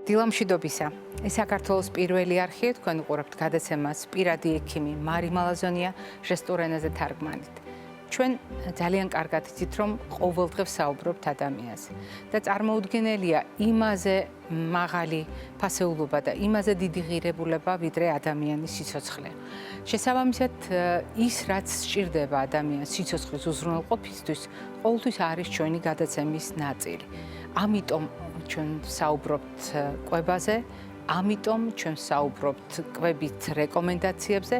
დილამშვიდობისა. ეს საქართველოს პირველი არხია, თქვენ უყურებთ გადაცემას პირადი ექიმი მარი მალაზონია ჟესტურ ენაზე თარგმანით. ჩვენ ძალიან კარგად იცით, რომ ყოველდღე ვსაუბრობთ ადამიანზე და წარმოუდგენელია იმაზე მაღალი ფასეულობა და იმაზე დიდი ღირებულება, ვიდრე ადამიანის სიცოცხლე. შესაბამისად, ის რაც სჭირდება ადამიანის სიცოცხლის უზრუნველყოფისთვის, ყოველთვის არის ჩვენი გადაცემის ნაწილი. ამიტომ ჩვენ ვსაუბრობთ კვებაზე, ამიტომ ჩვენ ვსაუბრობთ კვებით რეკომენდაციებზე,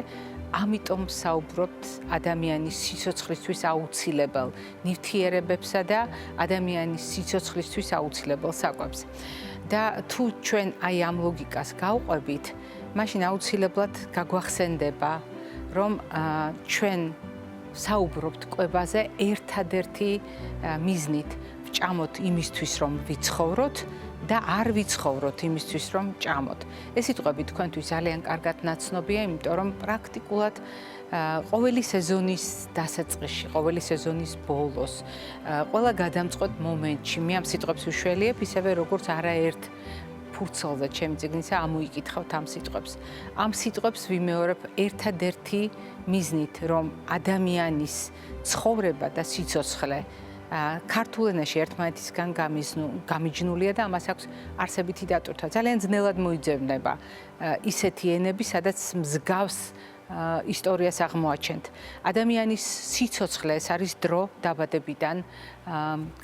ამიტომ ვსაუბრობთ ადამიანის სიცოცხლისთვის აუცილებელ ნივთიერებებსა და ადამიანის სიცოცხლისთვის აუცილებელ საკვებზე. და თუ ჩვენ აი ამ ლოგიკას გავყვებით, მაშინ აუცილებლად გაგვახსენდება, რომ ჩვენ ვსაუბრობთ კვებაზე ერთადერთი მიზნით ვჭამოთ იმისთვის, რომ ვიცხოვროთ და არ ვიცხოვროთ იმისთვის, რომ ჭამოთ. ეს სიტყვები თქვენთვის ძალიან კარგად ნაცნობია, იმიტომ რომ პრაქტიკულად ყოველი სეზონის დასაწყისში, ყოველი სეზონის ბოლოს, ყველა გადამწყვეტ მომენტში მე ამ სიტყვებს ვშველიებ, ისევე როგორც არაერთ ფურცელზე ჩემი წიგნისა ამოიკითხავთ ამ სიტყვებს. ამ სიტყვებს ვიმეორებ ერთადერთი მიზნით, რომ ადამიანის ცხოვრება და სიცოცხლე ქართულ ენაში ერთმანეთისგან გამიჯნულია და ამას აქვს არსებითი დატვირთვა. ძალიან ძნელად მოიძებნება ისეთი ენები, სადაც მსგავს ისტორიას აღმოაჩენთ. ადამიანის სიცოცხლე ეს არის დრო დაბადებიდან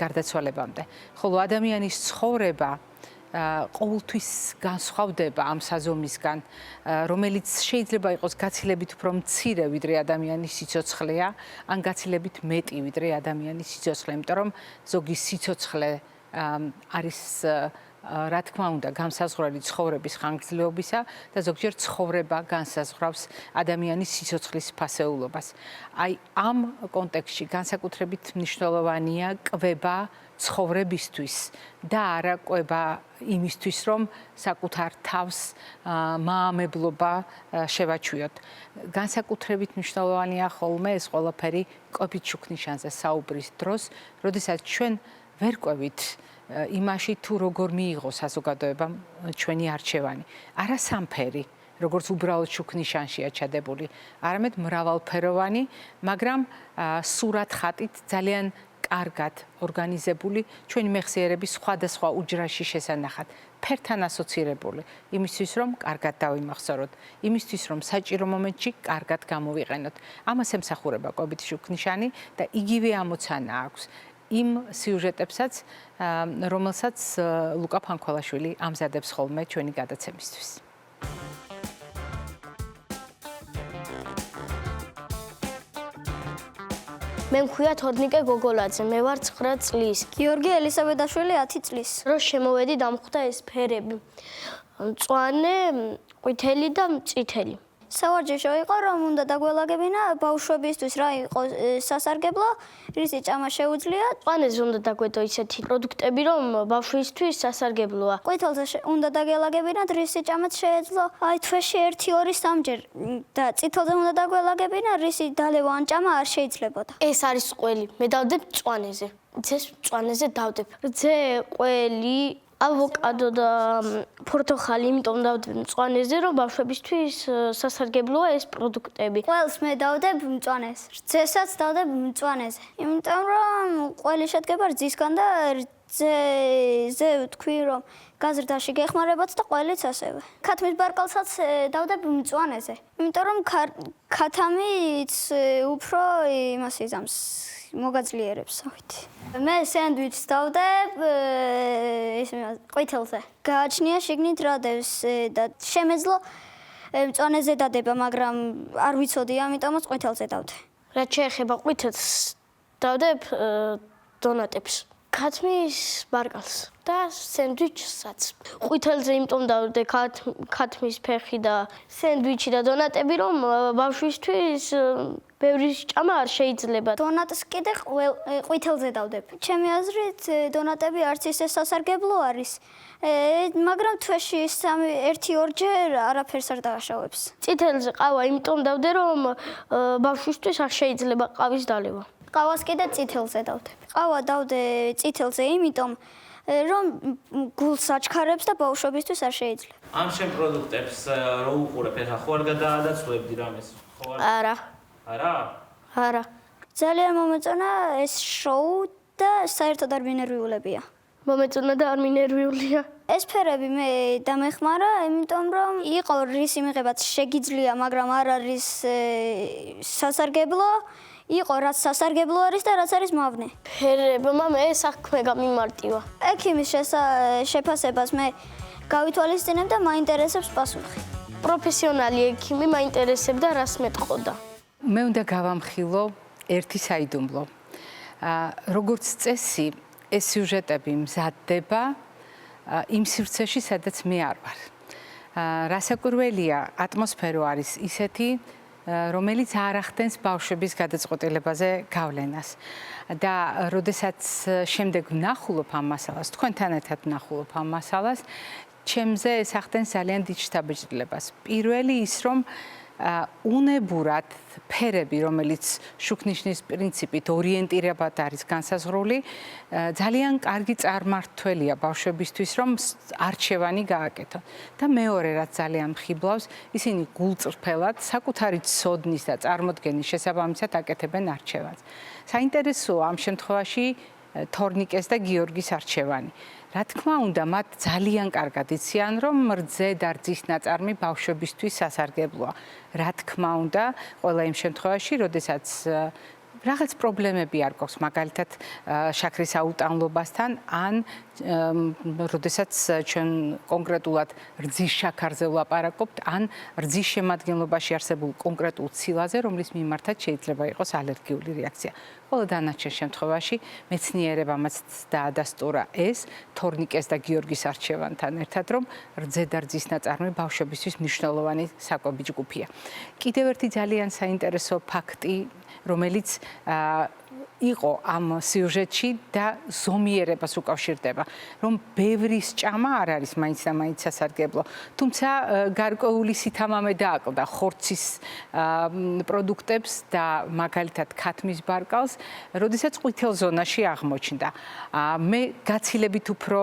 გარდაცვალებამდე. ხოლო ადამიანის ცხოვრება ყოველთვის განსხვავდება ამ საზომისგან, რომელიც შეიძლება იყოს გაცილებით უფრო მცირე, ვიდრე ადამიანის სიცოცხლეა, ან გაცილებით მეტი, ვიდრე ადამიანის სიცოცხლე, იმიტომ რომ ზოგი სიცოცხლე არის რა თქმა უნდა განსაზღვრელი ცხოვრების ხანგრძლივობისა და ზოგჯერ ცხოვრება განსაზღვრავს ადამიანის სიცოცხლის ფასეულობას. აი ამ კონტექსტში განსაკუთრებით მნიშვნელოვანია კვება ცხოვრებისთვის და არა კვება იმისთვის, რომ საკუთარ თავს მაამებლობა შევაჩვიოთ. განსაკუთრებით მნიშვნელოვანია ხოლმე ეს ყველაფერი კვებით შუქნიშანზე საუბრის დროს, როდესაც ჩვენ ვერ კვევით იმაში თუ როგორ მიიღო საზოგადოებამ ჩვენი არჩევანი. არა სამფერი, როგორც უბრალოდ შუქნიშანშია ჩადებული, არამედ მრავალფეროვანი, მაგრამ სურათ ხატით ძალიან კარგად ორგანიზებული ჩვენი მეხსიერების სხვადასხვა უჯრაში შესანახად, ფერთან ასოცირებული, იმისთვის რომ კარგად დავიმახსოვროთ, იმისთვის რომ საჭირო მომენტში კარგად გამოვიყენოთ. ამას ემსახურება კვებითი შუქნიშანი და იგივე ამოცანა აქვს იმ სიუჟეტებსაც, რომელსაც ლუკა ფანქოლაშვილი ამზადებს ხოლმე ჩვენი გადაცემისთვის. მე მქვია თორნიკე გოგოლაძე, მე ვარ 9 წლის. გიორგი ელისაბედაშვილი 10 წლის. რო შემოვედი დამხვდა ეს ფერები. მწვანე, ყვითელი და წითელი. სავარჯიშო იყო, რომ უნდა დაგველაგებინა ბავშვებისთვის რა იყო სასარგებლო, რისი ჭამა შეუძლია. მწვანეზე უნდა დაგვედო ისეთი პროდუქტები, რომ ბავშვისთვის სასარგებლოა. ყვითელზე უნდა დაგველაგებინათ, რისი ჭამაც შეეძლო. აი თვეში 1, 2, 3 და წითელზე უნდა დაგველაგებინა, რისი დალევა ან ჭამა არ შეიძლებოდა. ეს არის ყველი. მე დავდებ მწვანეზე. ძეს მწვანეზე დავდებ. რძე, ყველი, ავოკადო და პორტოხალი, იმიტომ დავდებ მწვანეზე, რომ ბავშვებისთვის სასარგებლოა ეს პროდუქტები. ყველს მე დავდებ მწვანეს. რძესაც დავდებ მწვანეზე. იმიტომ რომ ყველი შედგება რძისგან და რძეზე ვთქვი, რომ გაზრდაში გეხმარებათ და ყველიც ასევე. ქათმის ბარკალსაც დავდებ მწვანეზე. იმიტომ რომ ქათამიც უფრო იმას იზამს მოგაძლიერებს ავით. მე სენდვიჩს დავდებ ყვითელზე. გააჩნია შიგნით რა დევს და შემეძლო მწვანეზე დადება, მაგრამ არ ვიცოდი, ამიტომაც ყვითელზე დავდე. რაც შეეხება ყვითელს, დავდებ დონატებს. ქათმის ბარკალს და სენდვიჩსაც. ყვითელზე იმიტომ დავდე ქათმის ფეხი და სენდვიჩი და დონატები, რომ ბავშვისთვის ბევრი ჭამა არ შეიძლება. დონატს კიდე ყვითელზე დავდებ. ჩემი აზრით, დონატები არც ისე სასარგებლო არის, მაგრამ თვეში 1-2 ჯერ არაფერს არ დააშავებს. წითელზე ყავა იმიტომ დავდე, რომ ბავშვისთვის არ შეიძლება ყავის დალევა. ყავას კიდე წითელზე დავდებ. ყავა დავდე წითელზე, იმიტომ რომ გულს აჩქარებს და ბავშვებისთვის არ შეიძლება. ამ შენ პროდუქტებს რო უყურებ, ეხა ხო არ გადაადაცვლებდი რამეს? ხო არ? არა? არა. ძალიან მომეწონა ეს შოუ და საერთოდ არ მინერვიულებია. მომეწონა და არ მინერვიულია. ეს ფერები მე დამეხმარა, იმიტომ რომ იყო რისი მიღებაც შეგიძლია, მაგრამ არ არის სასარგებლო. იყო რაც სასარგებლო არის და რაც არის მავნე. ფერებმა მე საქმე გამიმარტივა. ექიმის შეფასებას მე გავითვალისწინებ და მაინტერესებს პასუხი. პროფესიონალი ექიმი მაინტერესებდა რას მეტყოდა. მე უნდა გავამხილო ერთი საიდუმლო. როგორც წესი, ეს სიუჟეტები მზადდება იმ სივრცეში, სადაც მე არ ვარ. რასაკვირველია, ატმოსფერო არის ისეთი, რომელიც არ ახდენს ბავშვების გადაწყვეტილებაზე გავლენას. და როდესაც შემდეგ ვნახულობ ამ მასალას, თქვენთან ერთად ვნახულობ ამ მასალას, ჩემზე ეს ახდენს ძალიან დიდ შთაბეჭდილებას. პირველი ის, რომ უნებურად ფერები, რომელიც შუქნიშნის პრინციპით ორიენტირებად არის განსაზღვრული, ძალიან კარგი წარმმართველია ბავშვებისთვის, რომ არჩევანი გააკეთონ. და მეორე, რაც ძალიან მხიბლავს, ისინი გულწრფელად, საკუთარი ცოდნის და წარმოდგენის შესაბამისად აკეთებენ არჩევანს. საინტერესოა ამ შემთხვევაში თორნიკეს და გიორგის არჩევანი. რა თქმა უნდა, მათ ძალიან კარგად იციან, რომ რძე და რძის ნაწარმი ბავშვებისთვის სასარგებლოა. რა თქმა უნდა, ყველა იმ შემთხვევაში, როდესაც რაღაც პრობლემები არ გვაქვს, მაგალითად, შაქრის აუტანლობასთან, ან როდესაც ჩვენ კონკრეტულად რძის შაქარზე ვლაპარაკობთ, ან რძის შემადგენლობაში არსებულ კონკრეტულ ცილაზე, რომლის მიმართაც შეიძლება იყოს ალერგიული რეაქცია. ყველა დანარჩენ შემთხვევაში მეცნიერებამაც დაადასტურა ეს თორნიკეს და გიორგის არჩევანთან ერთად, რომ რძე და რძის ნაწარმი ბავშვებისთვის მნიშვნელოვანი საკვები ჯგუფია. კიდევ ერთი ძალიან საინტერესო ფაქტი, რომელიც იყო ამ სიუჟეტში და ზომიერებას უკავშირდება, რომ ბევრი სჭამა არ არის მაინც და მაინც სასარგებლო, თუმცა გარკვეული სითამამე დააკლდა ხორცის პროდუქტებს და მაგალითად ქათმის ბარკალს, როდესაც ყვითელ ზონაში აღმოჩნდა. მე გაცილებით უფრო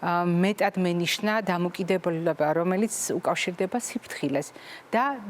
მეტად მენიშნა დამოკიდებულება, რომელიც უკავშირდება სიფრთხილეს და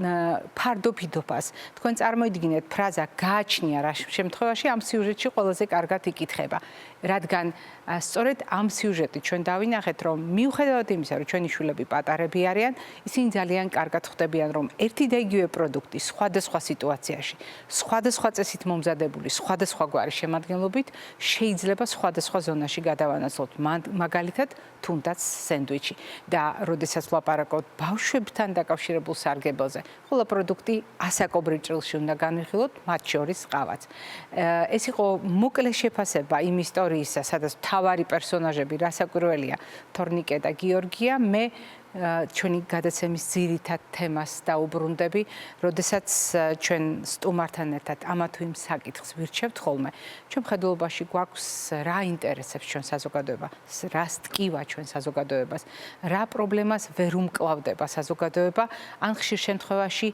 ფარდოფიდობას. თქვენ წარმოიდგინეთ, ფრაზა გააჩნია რა შემთხვევაში ამ სიუჟეტში ყველაზე კარგად იკითხება. რადგან სწორედ ამ სიუჟეტით ჩვენ დავინახეთ, რომ მიუხედავად იმისა, რომ ჩვენი შვილები პატარები არიან, ისინი ძალიან კარგად ხვდებიან, რომ ერთი და იგივე პროდუქტი სხვადასხვა სიტუაციაში, სხვადასხვა წესით მომზადებული, სხვადასხვაგვარი შემადგენლობით შეიძლება სხვადასხვა ზონაში გადავანაცვლოთ. მაგალითად, თუნდაც სენდვიჩი. და როდესაც ვლაპარაკობთ ბავშვებთან დაკავშირებულ სარგებელზე, ყველა პროდუქტი ასაკობრივ ჭრილში უნდა განვიხილოთ, მათ შორის ყავაც. ეს იყო მოკლე შეფასება იმ ისტორიისა, სადაც მთავარი პერსონაჟები რასაკვირველია თორნიკე და გიორგია. მე ჩვენი გადაცემის ძირითად თემას დაუბრუნდები, როდესაც ჩვენ სტუმართან ერთად ამა თუ იმ საკითხს ვირჩევთ ხოლმე. ჩვენ მხედველობაში გვაქვს რა ინტერესებს ჩვენ საზოგადოებას, რა სტკივა ჩვენ საზოგადოებას, რა პრობლემას ვერ უმკლავდება საზოგადოება, ან ხშირ შემთხვევაში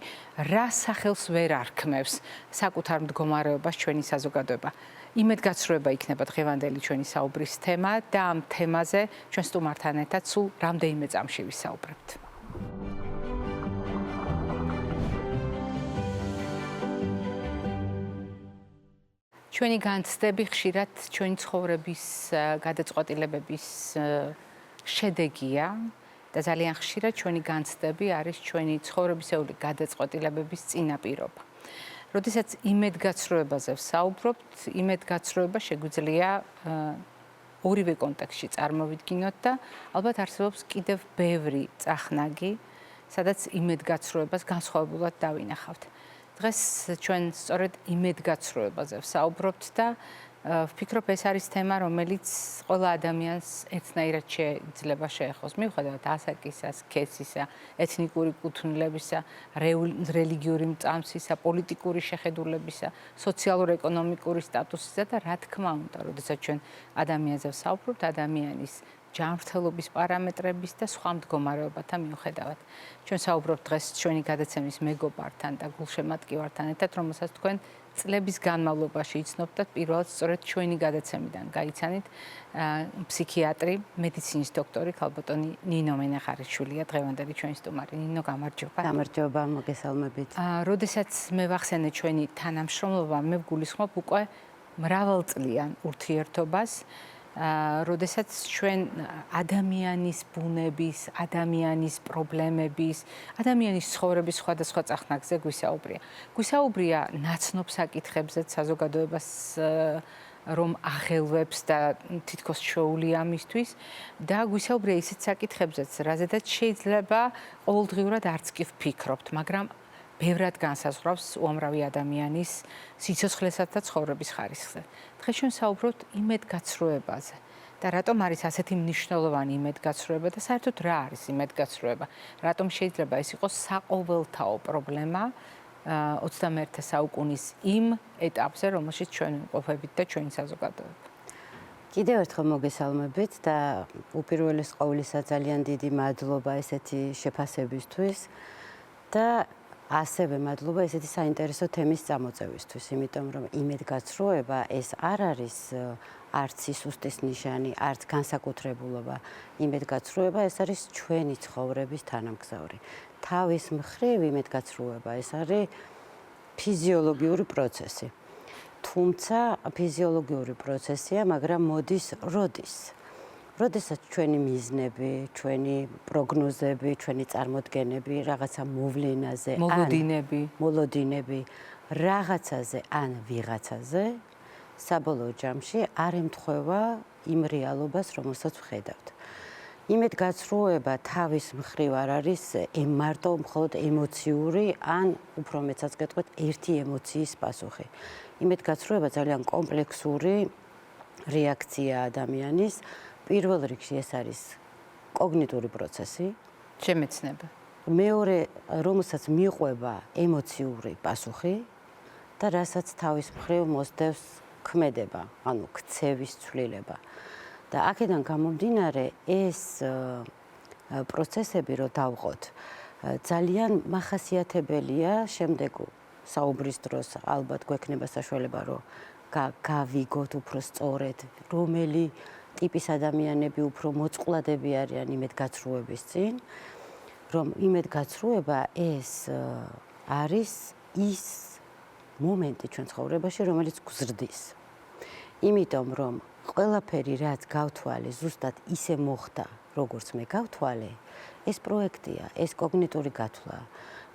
რა სახელს ვერ არქმევს საკუთარ მდგომარეობას ჩვენი საზოგადოება. იმედგაცრუება იქნება დღევანდელი ჩვენი საუბრის თემა და ამ თემაზე ჩვენ სტუმართან ერთად სულ რამდენიმე წამში ვისაუბრებთ. ჩვენი განცდები ხშირად ჩვენი ცხოვრების გადაწყვეტილებების შედეგია და ძალიან ხშირად ჩვენი განცდები არის ჩვენი ცხოვრებისეული გადაწყვეტილებების წინაპირობა. როდესაც იმედგაცრუებაზე ვსაუბრობთ, იმედგაცრუება შეგვიძლია ორივე კონტექსტში წარმოვიდგინოთ და ალბათ არსებობს კიდევ ბევრი წახნაგი, სადაც იმედგაცრუებას განსხვავებულად დავინახავთ. დღეს ჩვენ სწორედ იმედგაცრუებაზე ვსაუბრობთ და ვფიქრობ, ეს არის თემა, რომელიც ყველა ადამიანს ერთნაირად შეიძლება შეეხოს, მიუხედავად ასაკისა, სქესისა, ეთნიკური კუთვნილებისა, რელიგიური მწამსისა, პოლიტიკური შეხედულებისა, სოციალურ-ეკონომიკური სტატუსისა და რა თქმა უნდა, როდესაც ჩვენ ადამიანზე ვსაუბრობთ, ადამიანის ჯანმრთელობის პარამეტრების და სხვა მდგომარეობათა მიუხედავად. ჩვენ საუბრობთ დღეს ჩვენი გადაცემის მეგობართან და გულშემატკივართან ერთად, რომელსაც თქვენ წლების განმავლობაში იცნობთ და პირველად სწორედ ჩვენი გადაცემიდან გაიცანით ფსიქიატრი, მედიცინის დოქტორი ქალბატონი ნინო მენახარიშვილია დღევანდელი ჩვენი სტუმარი. ნინო, გამარჯობა. გამარჯობა, მოგესალმებით. როდესაც მე ვახსენე ჩვენი თანამშრომლობა, მე ვგულისხმობ უკვე მრავალწლიან ურთიერთობას, როდესაც ჩვენ ადამიანის ბუნების, ადამიანის პრობლემების, ადამიანის ცხოვრების სხვადასხვა წახნაგზე გვისაუბრია. გვისაუბრია ნაცნობ საკითხებზეც საზოგადოებას რომ აღელვებს და თითქოს ჩვეულია მისთვის და გვისაუბრია ისეთ საკითხებზეც, რაზედაც შეიძლება ყოველდღიურად არც კი ვფიქრობთ, მაგრამ ბევრად განსაზღვრავს უამრავი ადამიანის სიცოცხლესა და ცხოვრების ხარისხზე. დღეს ჩვენ საუბრობთ იმედგაცრუებაზე და რატომ არის ასეთი მნიშვნელოვანი იმედგაცრუება და საერთოდ რა არის იმედგაცრუება? რატომ შეიძლება ეს იყოს საყოველთაო პრობლემა 21 საუკუნის იმ ეტაპზე, რომელშიც ჩვენ ვიმყოფებით და ჩვენი საზოგადოება? კიდევ ერთხელ მოგესალმებით და უპირველეს ყოვლისა ძალიან დიდი მადლობა ესეთი შეფასებისთვის და ასევე მადლობა ესეთი საინტერესო თემის წამოწევისთვის, იმიტომ რომ იმედგაცრუება ეს არ არის არც სისუსტის ნიშანი, არც განსაკუთრებულობა. იმედგაცრუება ეს არის ჩვენი ცხოვრების თანამგზავრი. თავის მხრივ იმედგაცრუება ეს არის ფიზიოლოგიური პროცესი. თუმცა ფიზიოლოგიური პროცესია, მაგრამ მოდის როდის? როდესაც ჩვენი მიზნები, ჩვენი პროგნოზები, ჩვენი წარმოდგენები რაღაცა მოვლენაზე, მოლოდინები რაღაცაზე ან ვიღაცაზე საბოლოო ჯამში არ ემთხვევა იმ რეალობას, რომელსაც ვხედავთ. იმედგაცრუება თავის მხრივ არ არის მარტო მხოლოდ ემოციური ან უფრო მეცაც გეტყვით ერთი ემოციის პასუხი. იმედგაცრუება ძალიან კომპლექსური რეაქცია ადამიანის. პირველ რიგში ეს არის კოგნიტური პროცესი, შემეცნება. მეორე, რომელსაც მიყვება ემოციური პასუხი და რასაც თავის მხრივ მოსდევს ქმედება, ანუ ქცევის ცვლილება. და აქედან გამომდინარე ეს პროცესები რო დავყოთ, ძალიან მახასიათებელია შემდეგ საუბრის დროს ალბათ გვექნება საშუალება რომ გავიგოთ უფრო სწორედ რომელი ტიპის ადამიანები უფრო მოწყვლადები არიან იმედგაცრუების წინ, რომ იმედგაცრუება ეს არის ის მომენტი ჩვენ ცხოვრებაში, რომელიც გვზრდის. იმიტომ რომ ყველაფერი რაც გავთვალე, ზუსტად ისე მოხდა, როგორც მე გავთვალე, ეს პროექტია, ეს კოგნიტური გათვლა,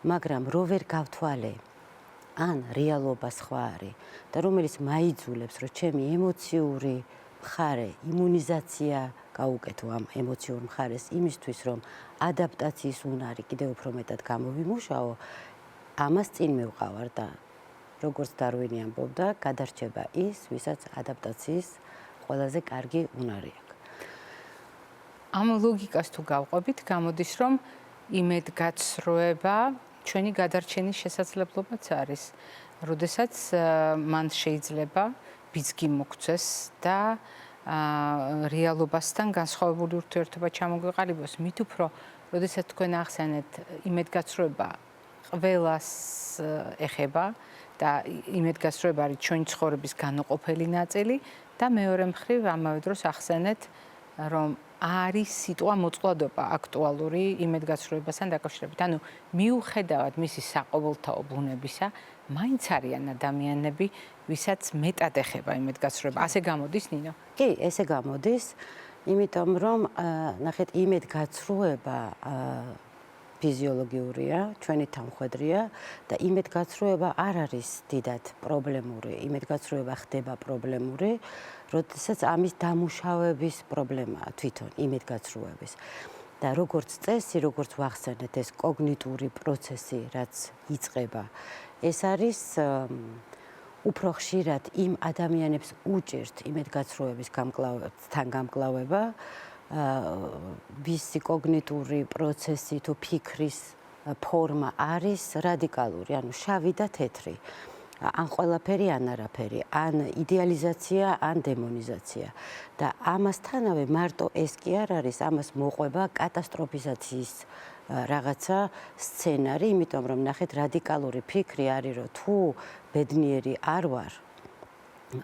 მაგრამ რო ვერ გავთვალე, ან რეალობა სხვა არის და რომელიც მაიძულებს, რომ ჩემი ემოციური მხარე, იმუნიზაცია გაუკეთო ამ ემოციურ მხარეს იმისთვის, რომ ადაპტაციის უნარი კიდევ უფრო მეტად გამოვიმუშაო, ამას წინ მივყავარ და როგორც დარვინი ამბობდა, გადარჩება ის, ვისაც ადაპტაციის ყველაზე კარგი უნარი აქვს. ამ ლოგიკას თუ გავყვებით, გამოდის, რომ იმედგაცრუება ჩვენი გადარჩენის შესაძლებლობაც არის, როდესაც მან შეიძლება ბიძგი მოგცეს და რეალობასთან განსხვავებული ურთიერთობა ჩამოგვეყალიბოს. მით უფრო, როდესაც თქვენ ახსენეთ, იმედგაცრუება ყველას ეხება და იმედგაცრუება არის ჩვენი ცხოვრების განუყოფელი ნაწილი და მეორე მხრივ ამავე დროს ახსენეთ, რომ არის სიტყვა მოწყვლადობა აქტუალური იმედგაცრუებასთან დაკავშირებით. ანუ მიუხედავად მისი საყოველთაო ბუნებისა, მაინც არიან ადამიანები, ვისაც მეტად ეხება იმედგაცრუება. ასე გამოდის, ნინო? კი, ესე გამოდის, იმიტომ რომ ნახეთ, იმედგაცრუება ფიზიოლოგიურია, ჩვენი თანხმედრია და იმედგაცრუება არ არის დიდად პრობლემური. იმედგაცრუება ხდება პრობლემური, როდესაც ამის დამუშავების პრობლემაა თვითონ იმედგაცრუების. და როგორც წესი, როგორც ვახსენეთ, ეს კოგნიტური პროცესი, რაც იწყება, ეს არის უფრო ხშირად იმ ადამიანებს უჭირთ იმედგაცრუებისთან გამკლავება, ვისი კოგნიტური პროცესი თუ ფიქრის ფორმა არის რადიკალური, ანუ შავი და თეთრი. ან ყველაფერი, ან არაფერი, ან იდეალიზაცია, ან დემონიზაცია. და ამასთანავე მარტო ეს კი არ არის, ამას მოყვება კატასტროფიზაციის რაღაცა სცენარი, იმიტომ რომ ნახეთ, რადიკალური ფიქრი არის, რომ თუ ბედნიერი არ ვარ,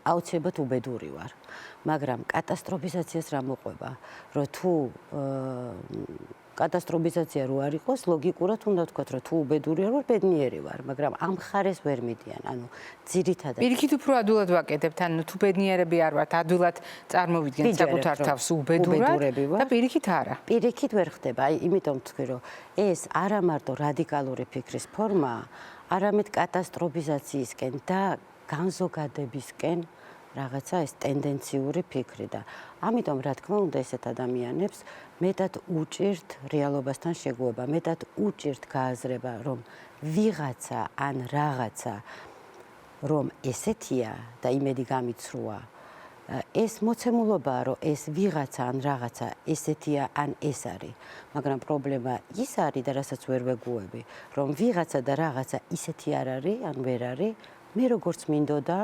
აუცილებლად უბედური ვარ. მაგრამ კატასტროფიზაციას რა მოყვება, რომ თუ კატასტროფიზაცია რო არ იყოს, ლოგიკურად უნდა ვთქვათ, რომ თუ უბედური არ ვარ, ბედნიერი ვარ, მაგრამ ამ ხარეს ვერ მიდიან. ანუ ძირითადად პირიქით უფრო ადვილად ვაკეთებთ, ანუ თუ ბედნიერები არ ვართ, ადვილად წარმოვიდგენთ საკუთარ თავს უბედურად და პირიქით არა. პირიქით ვერ ხდება, აი იმიტომ ვთქვი, რომ ეს არა მარტო რადიკალური ფიქრის ფორმაა, არამედ კატასტროფიზაციისკენ და განზოგადებისკენ რაღაცა ეს ტენდენციური ფიქრი და ამიტომ რა თქმა უნდა ესეთ ადამიანებს მეტად უჭირთ რეალობასთან შეგუება, მეტად უჭირთ გააზრება, რომ ვიღაცა ან რაღაცა რომ ესეთია და იმედი გამიცრუა, ეს მოცემულობაა, რომ ეს ვიღაცა ან რაღაცა ესეთია ან ეს არის, მაგრამ პრობლემა ის არის და რასაც ვერ ვეგუები, რომ ვიღაცა და რაღაცა ისეთი არ არის, ან ვერ არის, მე როგორც მინდოდა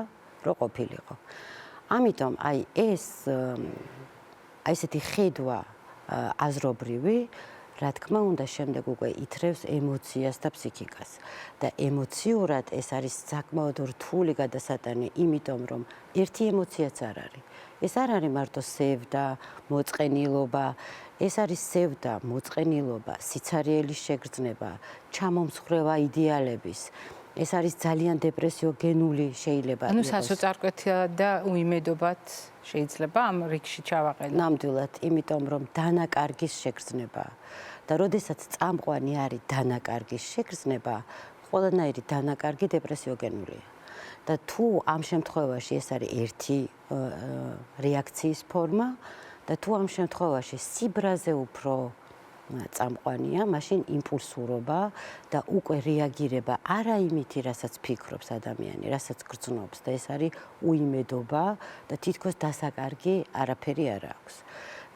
რო ყოფილიყო. ამიტომ აი ეს ესეთი ხედვა აზრობრივი, რა თქმა უნდა, შემდეგ უკვე ითრევს ემოციას და ფსიქიკას. და ემოციურად ეს არის საკმაოდ რთული გადასატანი, იმიტომ რომ ერთი ემოციაც არ არის. ეს არ არის მარტო სევდა, მოწყენილობა, ეს არის სევდა, მოწყენილობა, სიცარიელის შეგრძნება, ჩამომსხვრევა იდეალების. ეს არის ძალიან დეპრესიოგენული შეიძლება ანუ სასოწარკვეთილად და უიმედობად შეიძლება ამ რიგში ჩავაყენო. ნამდვილად, იმიტომ რომ დანაკარგის შეგრძნება და როდესაც წამყვანი არის დანაკარგის შეგრძნება, ყველანაირი დანაკარგი დეპრესიოგენულია. და თუ ამ შემთხვევაში ეს არის ერთი რეაქციის ფორმა და თუ ამ შემთხვევაში სიბრაზე უფრო წამყვანია, მაშინ იმპულსურობა და უკვე რეაგირება არა იმითი, რასაც ფიქრობს ადამიანი, რასაც გრძნობს და ეს არის უიმედობა და თითქოს დასაკარგი არაფერი არ აქვს.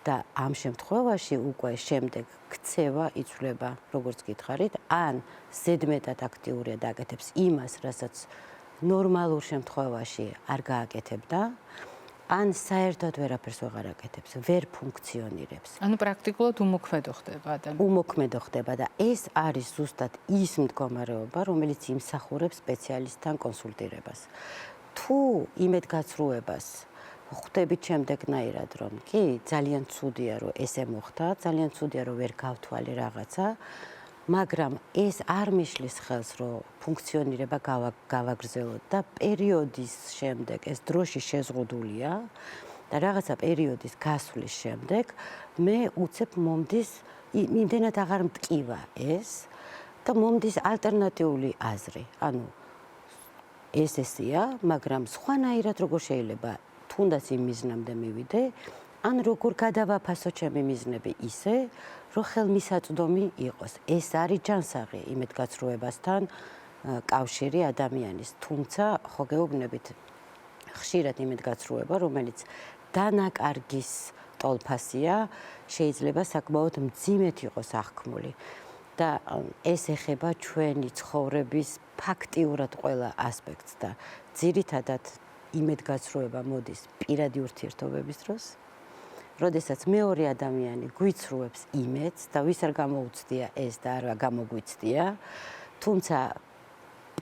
და ამ შემთხვევაში უკვე შემდეგ ქცევა იცვლება, როგორც გითხარით, ან ზედმეტად აქტიურია და აკეთებს იმას, რასაც ნორმალურ შემთხვევაში არ გააკეთებდა, ან საერთოდ ვერაფერს ვეღარ აკეთებს, ვერ ფუნქციონირებს. ანუ პრაქტიკულად უმოქმედო ხდება ადამიანი. უმოქმედო ხდება და ეს არის ზუსტად ის მდგომარეობა, რომელიც იმსახურებს სპეციალისტთან კონსულტირებას. თუ იმედგაცრუებას ხვდებით შემდეგნაირად, რომ კი, ძალიან ცუდია, რომ ესე მოხდა, ძალიან ცუდია, რომ ვერ გავთვალე რაღაცა, მაგრამ ეს არ მიშლის ხელს, რომ ფუნქციონირება გავაგრძელოთ და პერიოდის შემდეგ ეს დროში შეზღუდულია და რაღაცა პერიოდის გასვლის შემდეგ მე უცებ მომდის იმდენად აღარ მტკივა ეს და მომდის ალტერნატიული აზრი. ანუ ესეა, მაგრამ სხვანაირად როგორ შეიძლება თუნდაც იმ მიზნამდე მივიდე, ან როგორ გადავაფასო ჩემი მიზნები ისე, რომ ხელმისაწვდომი იყოს. ეს არის ჯანსაღი იმედგაცრუებასთან კავშირი ადამიანის. თუმცა ხო გეუბნებით, ხშირად იმედგაცრუება, რომელიც დანაკარგის ტოლფასია, შეიძლება საკმაოდ მძიმედ იყოს აღქმული. და ეს ეხება ჩვენი ცხოვრების ფაქტიურად ყველა ასპექტს და ძირითადად იმედგაცრუება მოდის პირადი ურთიერთობების დროს. როდესაც მეორე ადამიანი გვიცრუებს იმედს და ვის არ გამოუცდია ეს და არ გამოგვიცდია, თუმცა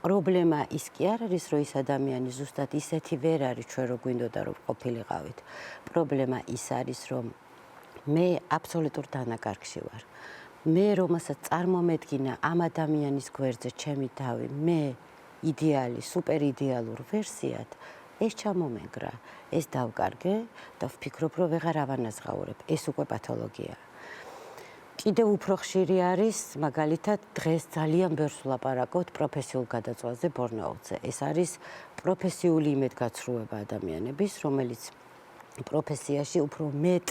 პრობლემა ის კი არ არის, რომ ის ადამიანი ზუსტად ისეთი ვერ არის, ჩვენ რო გვინდოდა რომ ყოფილიყავით. პრობლემა ის არის, რომ მე აბსოლუტურ დანაკარგში ვარ. მე რომელსაც წარმომედგინა ამ ადამიანის გვერდზე ჩემი თავი, მე იდეალი, სუპერიდეალურ ვერსიად, ეს ჩამომენგრა, ეს დავკარგე და ვფიქრობ, რომ ვეღარ ავანაზღაურებ. ეს უკვე პათოლოგიაა. კიდევ უფრო ხშირი არის, მაგალითად, დღეს ძალიან ბევრს ვლაპარაკობთ პროფესიულ გადაწყვეტაზე ბორნაუტზე. ეს არის პროფესიული იმედგაცრუება ადამიანების, რომელიც პროფესიაში უფრო მეტ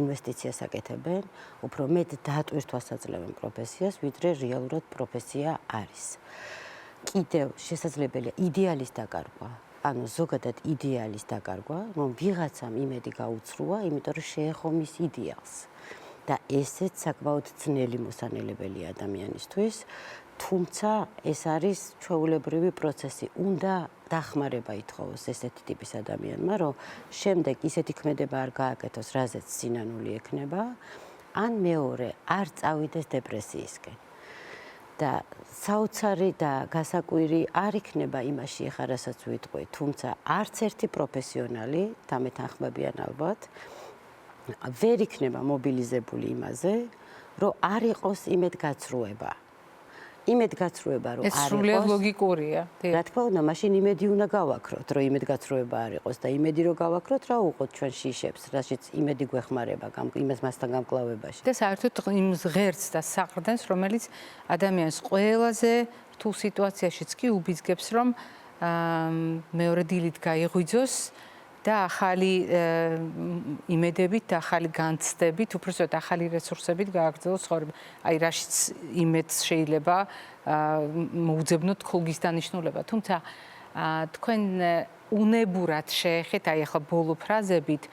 ინვესტიციას აკეთებენ, უფრო მეტ დატვირთვას აძლევენ პროფესიას, ვიდრე რეალურად პროფესია არის. კიდევ შესაძლებელია იდეალის დაკარგვა, ანუ ზოგადად იდეალის დაკარგვა, რომ ვიღაცამ იმედი გაუცრუა, იმიტომ რომ შეეხო მის იდეალს. და ესეც საკმაოდ ძნელი მოსანელებელია ადამიანისთვის, თუმცა ეს არის ჩვეულებრივი პროცესი. უნდა დახმარება ითხოვოს ესეთი ტიპის ადამიანმა, რომ შემდეგ ისეთი ქმედება არ გააკეთოს, რაზეც სინანული ექნება, ან მეორე არ წავიდეს დეპრესიისკენ. და საოცარი და გასაკვირი არ იქნება იმაში, ახლა რასაც ვიტყვი, თუმცა არც ერთი პროფესიონალი, დამეთანხმებიან ალბათ, ვერ იქნება მობილიზებული იმაზე, რომ არ იყოს იმედგაცრუება. იმედგაცრუება რომ არ ეს სრულიად ლოგიკურია. რა თქმა უნდა, მაშინ იმედი უნდა გავაქროთ, რომ იმედგაცრუება არ იყოს და იმედი რომ გავაქროთ, რა უყოთ ჩვენ შიშებს, რაშიც იმედი გვეხმარება მასთან გამკლავებაში. და საერთოდ იმ ღერს და საყრდენს, რომელიც ადამიანს ყველაზე რთულ სიტუაციაშიც კი უბიძგებს, რომ მეორე დილით გაიღვიძოს და ახალი იმედებით და ახალი განცდებით, უბრალოდ ახალი რესურსებით გააგრძელოს ცხოვრება. აი რაშიც იმედს შეიძლება მოუძებნოთ ხუგის დანიშნულება. თუმცა თქვენ უნებურად შეეხეთ, აი ახლა ბოლო ფრაზებით,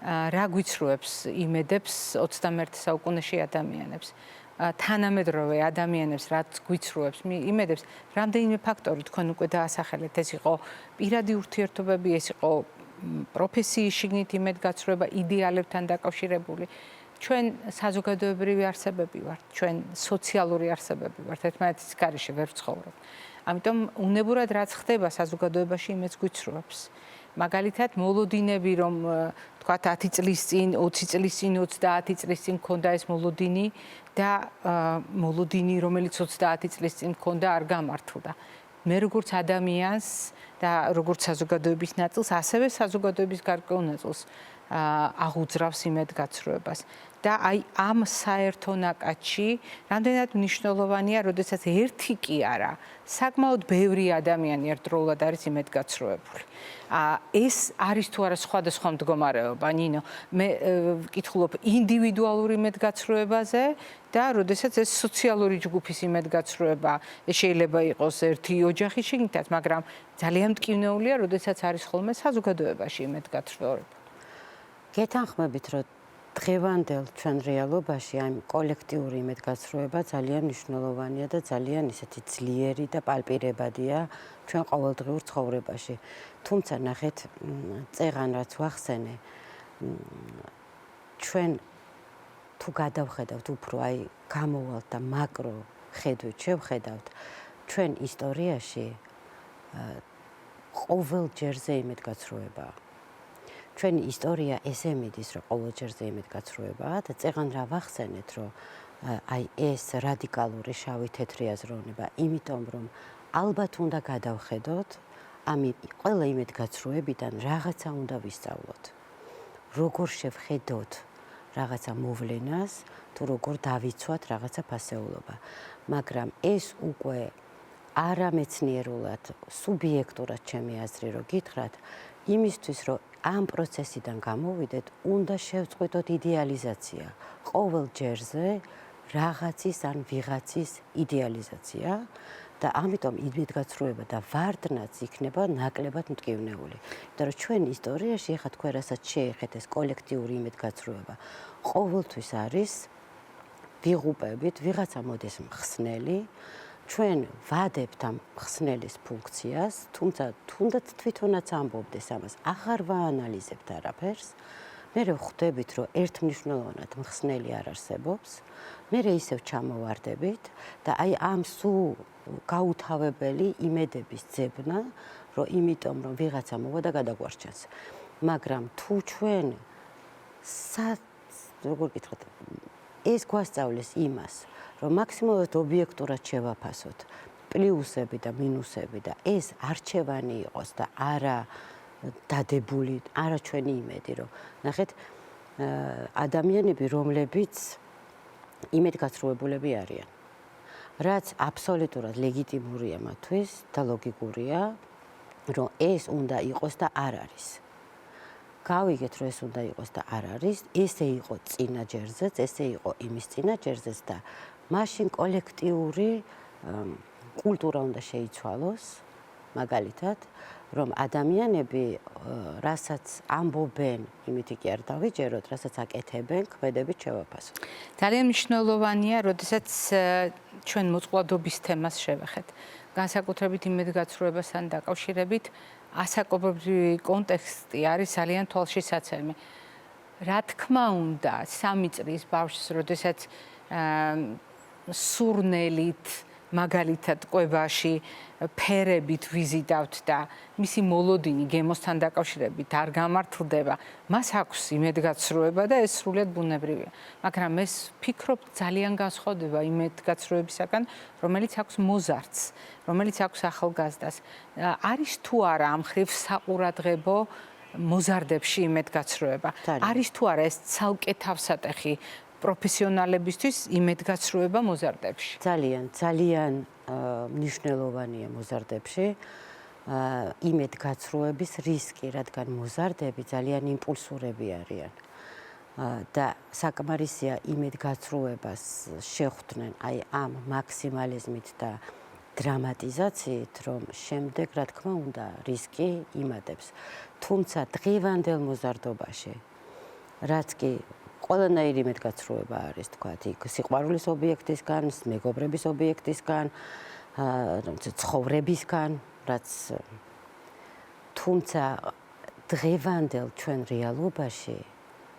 რა გვიცრუებს იმედებს 21 საუკუნეში ადამიანებს. თანამედროვე ადამიანებს რაც გვიცრუებს იმედებს, რამდენიმე ფაქტორი თქვენ უკვე დაასახელეთ. ეს იყო პირადი ურთიერთობები, ეს იყო პროფესიის შიგნით იმედგაცრუება, იდეალებთან დაკავშირებული. ჩვენ საზოგადოებრივი არსებები ვართ, ჩვენ სოციალური არსებები ვართ, ერთმანეთის გარეშე ვერ ვცხოვრობთ. ამიტომ უნებურად რაც ხდება საზოგადოებაში, იმედს გვიცრუებს. მაგალითად, მოლოდინები, რომ თქვათ 10 წლის წინ, 20 წლის წინ, 30 წლის წინ მქონდა ეს მოლოდინი და მოლოდინი, რომელიც 30 წლის წინ მქონდა, არ გამართლდა. მე როგორც ადამიანს და როგორც საზოგადოების ნაწილს, ასევე საზოგადოების გარკვეულ ნაწილს აღუძრავს იმედგაცრუებას. და აი ამ საერთო ნაკადში რამდენად მნიშვნელოვანია, როდესაც ერთი კი არა, საკმაოდ ბევრი ადამიანი ერთდროულად არის იმედგაცრუებული. ეს არის თუ არა სხვადასხვა მდგომარეობა, ნინო, მე ვკითხულობ ინდივიდუალური იმედგაცრუებაზე და როდესაც ეს სოციალური ჯგუფის იმედგაცრუება, ეს შეიძლება იყოს ერთი ოჯახის შიგნითაც, მაგრამ ძალიან მტკივნეულია, როდესაც არის ხოლმე საზოგადოებაში იმედგაცრუება. გეთანხმებით, რომ დღევანდელ ჩვენ რეალობაში აი კოლექტიური იმედგაცრუება ძალიან მნიშვნელოვანია და ძალიან ისეთი ძლიერი და პალპირებადია ჩვენ ყოველდღიურ ცხოვრებაში. თუმცა ნახეთ, წეღან რაც ვახსენე, ჩვენ თუ გადავხედავთ უფრო აი გამოვალთ და მაკრო ხედვით შევხედავთ, ჩვენ ისტორიაში ყოველ ჯერზე იმედგაცრუებაა. ჩვენი ისტორია ესე მიდის, რომ ყოველ ჯერზე იმედგაცრუებაა და წეღან რა ვახსენეთ, რომ აი ეს რადიკალური შავი თეთრი აზროვნება, იმიტომ რომ ალბათ უნდა გადავხედოთ, ყველა იმედგაცრუებიდან რაღაცა უნდა ვისწავლოთ. როგორ შევხედოთ რაღაცა მოვლენას, თუ როგორ დავიცვათ რაღაცა ფასეულობა. მაგრამ ეს უკვე არამეცნიერულად, სუბიექტურად ჩემი აზრი რო გითხრათ, იმისთვის რომ ამ პროცესიდან გამოვიდეთ, უნდა შევწყვიტოთ იდეალიზაცია. ყოველ ჯერზე რაღაცის ან ვიღაცის იდეალიზაცია და ამიტომ იმედგაცრუება და ვარდნაც იქნება ნაკლებად მტკივნეული. იმიტომ რომ ჩვენ ისტორიაში ახლა თქვენ რასაც შეეხეთ ეს კოლექტიური იმედგაცრუება, ყოველთვის არის ვიღუპებით, ვიღაცა მოდის მხსნელი, ჩვენ ვადებთ ამ მხსნელის ფუნქციას, თუმცა თუნდაც თვითონაც ამბობდეს ამას, აღარ ვაანალიზებთ არაფერს, მე ვხვდებით, რომ ერთმნიშვნელოვნად მხსნელი არ არსებობს, მე ისევ ჩამოვარდებით და აი ამ სულ გაუთავებელი იმედების ძებნა, რომ იმიტომ რომ ვიღაცა მოვა და გადაგვარჩენს. მაგრამ თუ ჩვენ როგორ გითხრათ, ეს გვასწავლეს იმას, რომ მაქსიმალურად ობიექტურად შევაფასოთ პლუსები და მინუსები და ეს არჩევანი იყოს და არა დადებული, არა ჩვენი იმედი, რომ ნახეთ, ადამიანები, რომლებიც იმედგაცრუებულები არიან, რაც აბსოლუტურად ლეგიტიმურია მათთვის და ლოგიკურია, რომ ეს უნდა იყოს და არ არის. გავიგეთ, რომ ეს უნდა იყოს და არ არის, ესე იყო წინა ჯერზეც, ესე იყო იმის წინა ჯერზეც და მაშინ კოლექტიური კულტურა უნდა შეიცვალოს, მაგალითად, რომ ადამიანები რასაც ამბობენ, იმით კი არ დავიჯეროთ, რასაც აკეთებენ, ქმედებით შევაფასოთ. ძალიან მნიშვნელოვანია, როდესაც ჩვენ მოწყვლადობის თემას შევეხეთ. განსაკუთრებით იმედგაცრუებასთან დაკავშირებით ასაკობრივი კონტექსტი არის ძალიან თვალშისაცემი. რა თქმა უნდა, 3 წლის ბავშვს, როდესაც სურნელით, მაგალითად, კვებაში ფერებით ვიზიდავთ და მისი მოლოდინი გემოსთან დაკავშირებით არ გამართლდება, მას აქვს იმედგაცრუება და ეს სრულიად ბუნებრივია. მაგრამ ეს ფიქრობ ძალიან განსხვავდება იმედგაცრუებისაგან, რომელიც აქვს მოზარდს, რომელიც აქვს ახალგაზრდას. არის თუ არა ამ ხრივ საყურადღებო მოზარდებში იმედგაცრუება? არის თუ არა ეს ცალკე თავსატეხი პროფესიონალებისთვის იმედგაცრუება მოზარდებში? ძალიან მნიშვნელოვანია მოზარდებში იმედგაცრუების რისკი, რადგან მოზარდები ძალიან იმპულსურები არიან. და საკმარისია იმედგაცრუებას შეხვდნენ აი ამ მაქსიმალიზმით და დრამატიზაციით, რომ შემდეგ, რა თქმა უნდა, რისკი იმატებს. თუმცა დღევანდელ მოზარდობაში, რაც კი ყველანაირი იმედგაცრუება არის, თქვათ, იქ სიყვარულის ობიექტისგან, მეგობრების ობიექტისგან, ცხოვრებისგან, რაც თუმცა დღევანდელ ჩვენ რეალობაში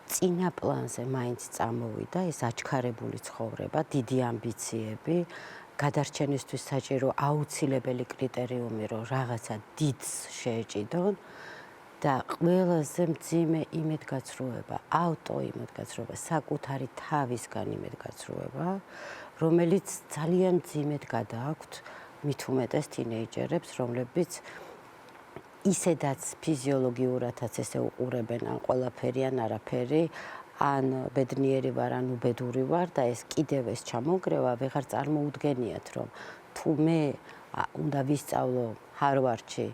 წინა პლანზე მაინც წამოვიდა ეს აჩქარებული ცხოვრება, დიდი ამბიციები, გადარჩენისთვის საჭირო აუცილებელი კრიტერიუმი, რომ რაღაცა დიდს შეეჭიდონ და ყველაზე მძიმე იმედგაცრუება, ავტოიმედგაცრუება, საკუთარი თავისგან იმედგაცრუება, რომელიც ძალიან მძიმედ გადააქვთ მით უმეტეს თინეიჯერებს, რომლებიც ისედაც ფიზიოლოგიურადაც ესე უყურებენ ან ყველაფერი ან არაფერი, ან ბედნიერი ვარ, ან უბედური ვარ და ეს კიდევ ეს ჩამონგრევა ვეღარ წარმოუდგენიათ, რომ თუ მე უნდა ვისწავლო ჰარვარდში,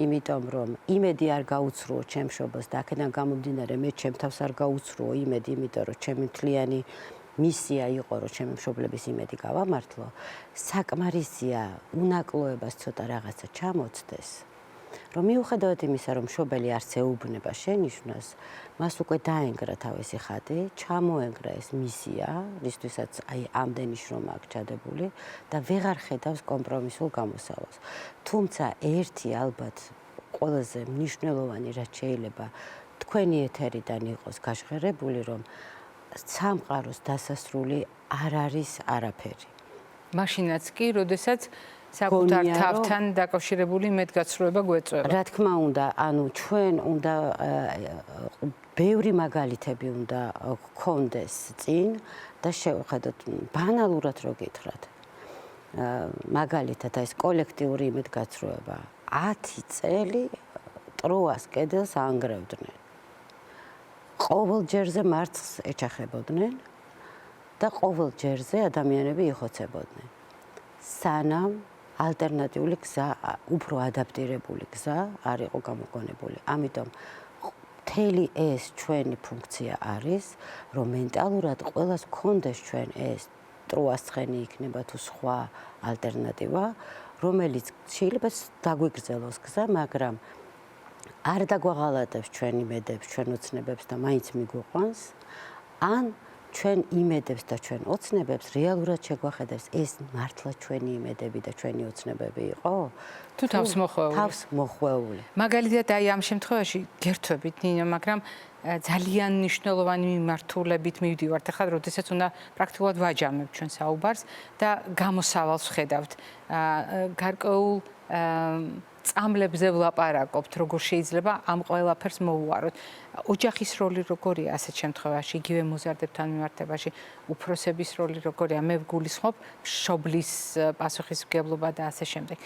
იმიტომ რომ იმედი არ გაუცრუო ჩემ მშობელს და აქედან გამომდინარე მე ჩემ თავს არ გაუცრუო იმედი, იმიტომ რომ ჩემი მთლიანი მისია იყო, რომ ჩემი მშობლების იმედი გავამართლო, საკმარისია უნაკლოებას ცოტა რაღაცა ჩამოწდეს, რომ მიუხედავად იმისა, რომ მშობელი არც ეუბნება შენიშვნას, მას უკვე დაენგრა თავისი ხატი, ჩამოენგრა ეს მისია, რისთვისაც აი ამდენი შრომა აქვს ჩადებული და ვეღარ ხედავს კომპრომისულ გამოსავალს. თუმცა ერთი ალბათ ყველაზე მნიშვნელოვანი, რაც შეიძლება თქვენი ეთერიდან იყოს გაჟღერებული, რომ სამყაროს დასასრული არ არის არაფერი. მაშინაც კი, როდესაც საკუთარ თავთან დაკავშირებული იმედგაცრუება გვეწევა. რა თქმა უნდა, ანუ ჩვენ უნდა ბევრი მაგალითები უნდა გქონდეს წინ და შევხედოთ ბანალურად რო გითხრათ. მაგალითად ეს კოლექტიური იმედგაცრუება 10 წელი ტროას კედელს ანგრევდნენ. ყოველ ჯერზე მარცხს ეჩახებოდნენ და ყოველ ჯერზე ადამიანები იხოცებოდნენ. სანამ ალტერნატიული გზა, უფრო ადაპტირებული გზა არ იყო გამოგონებული. ამიტომ მთელი ეს ჩვენი ფუნქცია არის, რომ მენტალურად ყველას გქონდეს ჩვენ ეს ტროასცხენი იქნება თუ სხვა ალტერნატივა, რომელიც შეიძლება დაგვიგრძელოს გზა, მაგრამ არ დაგვაღალატებს ჩვენ იმედებს, ჩვენ ოცნებებს და მაინც მიგვიყვანს, ან ჩვენ იმედებს და ჩვენ ოცნებებს რეალურად შეგვახედავს ეს მართლა ჩვენი იმედები და ჩვენი ოცნებები იყო? თუ თავსმოხვეული. თავსმოხვეული. მაგალითად აი ამ შემთხვევაში გერთვებით ნინო, მაგრამ ძალიან მნიშვნელოვანი მიმართულებით მივდივართ. ახლა როდესაც უნდა პრაქტიკულად ვაჯამებ ჩვენ საუბარს და გამოსავალს ვხედავთ. გარკვეულ წამლებზე ვლაპარაკობთ, როგორ შეიძლება ამ ყველაფერს მოუვაროთ. ოჯახის როლი როგორია ასეთ შემთხვევაში, იგივე მოზარდებთან მიმართებაში, უფროსების როლი როგორია? მე ვგულისხმობ მშობლის პასუხისმგებლობა და ასე შემდეგ.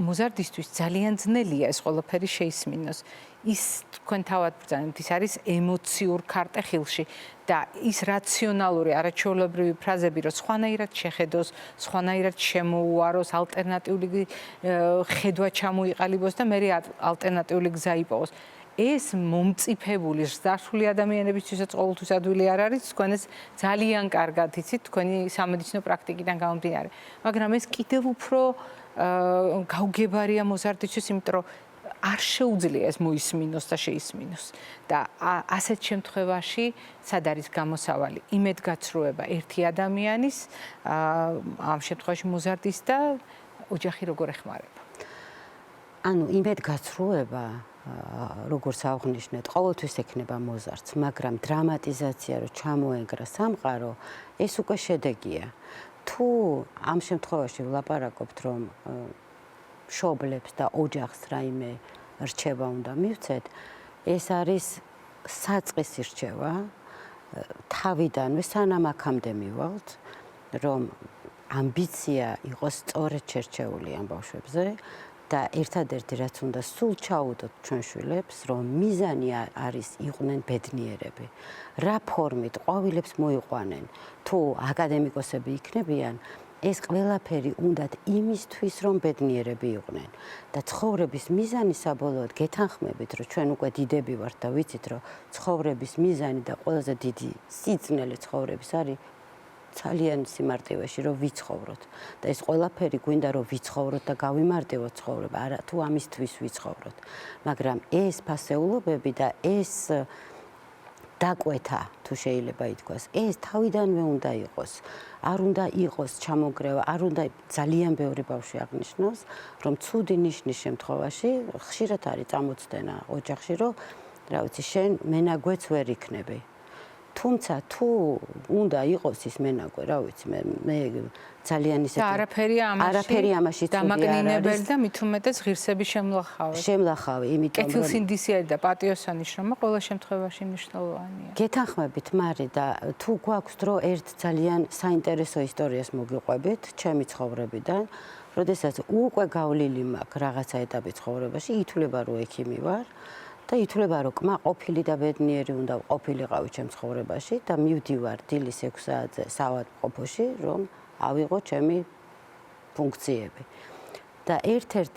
მოზარდისთვის ძალიან ძნელია ეს ყველაფერი შეისმინოს. ის თქვენ თავად ბრძანებთ, ის არის ემოციურ ქარტეხილში და ის რაციონალური, არაჩვეულებრივი ფრაზები, რომ სხვანაირად შეხედოს, სხვანაირად შემოუაროს, ალტერნატიული ხედვა ჩამოიყალიბოს და მე ალტერნატიული გზა იპოვოს. ეს მომწიფებული ზრდასრული ადამიანებისთვისაც ყოველთვის ადვილი არ არის, თქვენ ეს ძალიან კარგად იცით, თქვენი სამედიცინო პრაქტიკიდან გამომდინარე. მაგრამ ეს კიდევ უფრო გაუგებარია მოზარდისთვის, იმიტომ რომ არ შეუძლია ეს მოისმინოს და შეისმინოს. და ასეთ შემთხვევაში სად არის გამოსავალი? იმედგაცრუება ერთი ადამიანის, ამ შემთხვევაში მოზარდის და ოჯახი როგორ ეხმარება? ანუ იმედგაცრუება, როგორც აღნიშნეთ, ყოველთვის ექნება მოზარდს, მაგრამ დრამატიზაცია, რომ ჩამოენგრა სამყარო, ეს უკვე შედეგია. თუ ამ შემთხვევაში ვლაპარაკობთ, რომ მშობლებს და ოჯახს რაიმე რჩევა უნდა მივცეთ, ეს არის საწყისი რჩევა, თავიდანვე სანამ აქამდე მივალთ, რომ ამბიცია იყოს სწორედ შერჩეული ამ ბავშვებზე და ერთადერთი რაც უნდა სულ ჩაუდოთ ჩვენ შვილებს, რომ მიზანი არის იყვნენ ბედნიერები. რა ფორმით ყვავილებს მოიყვანენ, თუ აკადემიკოსები იქნებიან, ეს ყველაფერი უნდათ იმისთვის, რომ ბედნიერები იყვნენ. და ცხოვრების მიზანი საბოლოოდ გეთანხმებით, რომ ჩვენ უკვე დიდები ვართ და ვიცით, რომ ცხოვრების მიზანი და ყველაზე დიდი სიძნელე ცხოვრების არის ძალიან სიმარტივეში, რომ ვიცხოვროთ. და ეს ყველაფერი გვინდა, რომ ვიცხოვროთ და გავიმარტივოთ ცხოვრება, არა თუ ამისთვის ვიცხოვროთ. მაგრამ ეს ფასეულობები და ეს დაკვეთა, თუ შეიძლება ითქვას, ეს თავიდანვე უნდა იყოს. არ უნდა იყოს ჩამონგრევა, არ უნდა ძალიან ბევრი ბავშვი აღნიშნოს, რომ ცუდი ნიშნის შემთხვევაში ხშირად არის წამოწდენა ოჯახში, რომ რა ვიცი, შენ მენაგვეც ვერ იქნები. თუმცა თუ უნდა იყოს ის მენაგვე, რა ვიცი, მე ძალიან ისეთი არაფერი ამაში დამაკნინებელი და მით უმეტეს ღირსების შემლახავი, იმიტომ რომ კეთილსინდისიერი და პატიოსანი შრომა ყველა შემთხვევაში მნიშვნელოვანია. გეთანხმებით, მარი და თუ გვაქვს დრო ერთ ძალიან საინტერესო ისტორიას მოგიყვებით ჩემი ცხოვრებიდან, როდესაც უკვე გავლილი მაქვს რაღაცა ეტაპი ცხოვრებაში, ითვლება რომ ექიმი ვარ. და ითვლება რომ კმა ყოფილი და ბედნიერი უნდა ყოფილიყავი ჩემ ცხოვრებაში და მივდივარ დილის 6 საათზე საავადმყოფოში რომ ავიღო ჩემი ფუნქციები. და ერთ-ერთ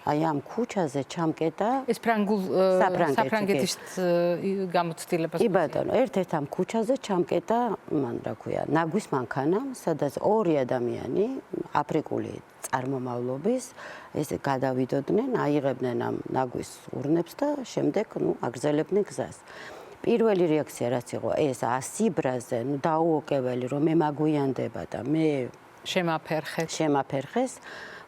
აი ამ ქუჩაზე ჩამკეტა ეს საფრანგეთის გამოცდილებას. კი ბატონო, ერთ-ერთ ამ ქუჩაზე ჩამკეტა, მან რა ქვია, ნაგვის მანქანა, სადაც ორი ადამიანი აფრიკული წარმომავლობის ესე გადავიდოდნენ, აიღებდნენ ამ ნაგვის ურნებს და შემდეგ, აგრძელებდნენ გზას. პირველი რეაქცია რაც იყო, ეს ასიბრაზე, დაუოკებელი, რომ მე მაგვიანდება და მე შემაფერხეს.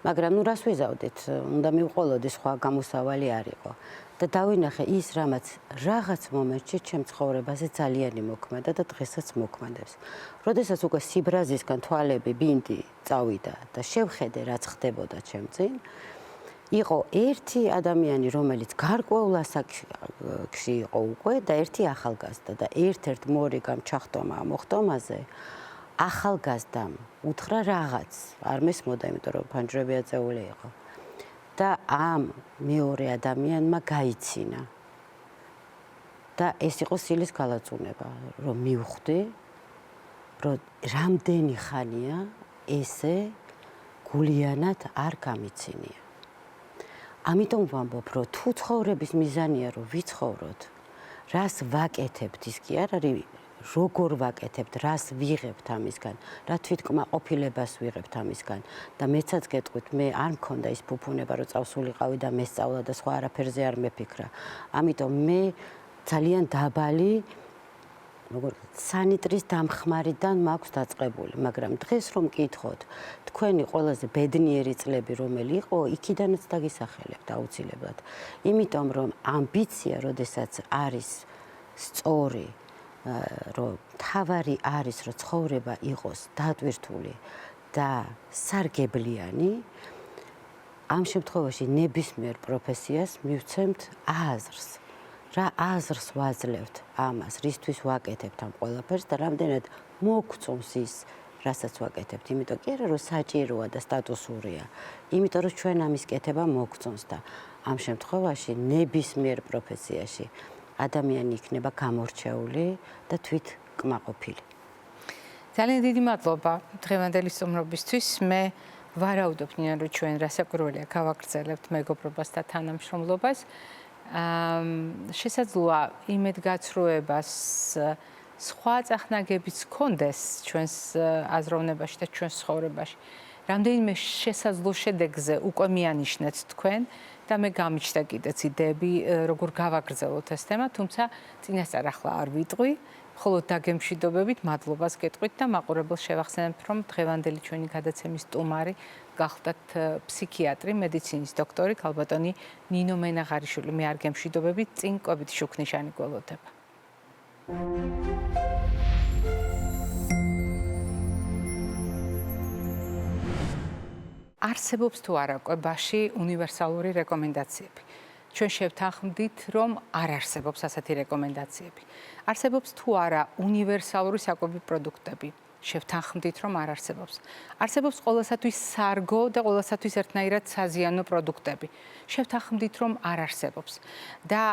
მაგრამ რას ვიზავდით, უნდა მივყოლოდი სხვა გამოსავალი არ იყო. და დავინახე ის რამაც რაღაც მომენტში ჩემ ცხოვრებაზე ძალიან იმოქმედა და დღესაც მოქმედებს. როდესაც უკვე სიბრაზისგან თვალები ბინდი წავიდა და შევხედე რაც ხდებოდა ჩემ წინ, იყო ერთი ადამიანი, რომელიც გარკვეულ ასაკში იყო უკვე და ერთი ახალგაზრდა და ერთ-ერთ მორიგამ ჩახტომა მოხტომაზე ახალგაზრდამ უთხრა რაღაც, არ მესმოდა, იმიტომ რომ ფანჯრები აწეული იყო. და ამ მეორე ადამიანმა გაიცინა. და ეს იყო სილის გალაწუნება, რომ მივხვდი, რომ რამდენი ხანია ესე გულიანად არ გამიცინია. ამიტომ ვამბობ, რომ თუ ცხოვრების მიზანია, რომ ვიცხოვროთ, რას ვაკეთებთ, ის კი არ არის როგორ ვაკეთებთ, რას ვიღებთ ამისგან, რა თვითკმაყოფილებას ვიღებთ ამისგან და მეცაც გეტყვით, მე არ მქონდა ის ფუფუნება, რომ წავსულიყავი და მესწავლა და სხვა არაფერზე არ მეფიქრა. ამიტომ მე ძალიან დაბალი სანიტრის დამხმარიდან მაქვს დაწყებული, მაგრამ დღეს რომ მკითხოთ, თქვენი ყველაზე ბედნიერი წლები რომელი იყო, იქიდანაც დაგისახელებთ აუცილებლად. იმიტომ რომ ამბიცია, როდესაც არის სწორი, რომ თავარი არის, რომ ცხოვრება იყოს დატვირთული და სარგებლიანი, ამ შემთხვევაში ნებისმიერ პროფესიას მივცემთ აზრს. რა აზრს ვაძლევთ ამას, რისთვის ვაკეთებთ ამ ყველაფერს და რამდენად მოგწონს ის, რასაც ვაკეთებთ. იმიტომ კი არა, რომ საჭიროა და სტატუსურია. იმიტომ რომ ჩვენ ამის კეთება მოგწონს და ამ შემთხვევაში ნებისმიერ პროფესიაში ადამიანი იქნება გამორჩეული და თვით კმაყოფილი. ძალიან დიდი მადლობა დღევანდელი სტუმრობისთვის. მე ვარაუდობ, ნინო, რომ ჩვენ რასაკვირველია გავაგრძელებთ მეგობრობას და თანამშრომლობას. შესაძლოა იმედგაცრუებას სხვა წახნაგებიც ჰქონდეს ჩვენს აზროვნებაში და ჩვენს ცხოვრებაში. რამდენიმე შესაძლო შედეგზე უკვე მიანიშნეთ თქვენ და მე გამიჩნდა კიდეც იდეები, როგორ გავაგრძელოთ ეს თემა, თუმცა წინასწარ ახლა არ ვიტყვი. მხოლოდ დაგემშვიდობებით, მადლობას გეტყვით და მაყურებელს შევახსენებთ, რომ დღევანდელი ჩვენი გადაცემის სტუმარი გახლდათ ფსიქიატრი, მედიცინის დოქტორი, ქალბატონი ნინო მენაღარიშვილი. მე არ გემშვიდობებით, წინ კვებით შუქნიშანი გველოდება. არსებობს თუ არა კვებაში უნივერსალური რეკომენდაციები? ჩვენ შევთანხმდით, რომ არ არსებობს ასეთი რეკომენდაციები. არსებობს თუ არა უნივერსალური საკვები პროდუქტები? შევთანხმდით, რომ არ არსებობს. არსებობს ყველასათვის სარგო და ყველასათვის ერთნაირად საზიანო პროდუქტები. შევთანხმდით, რომ არ არსებობს. და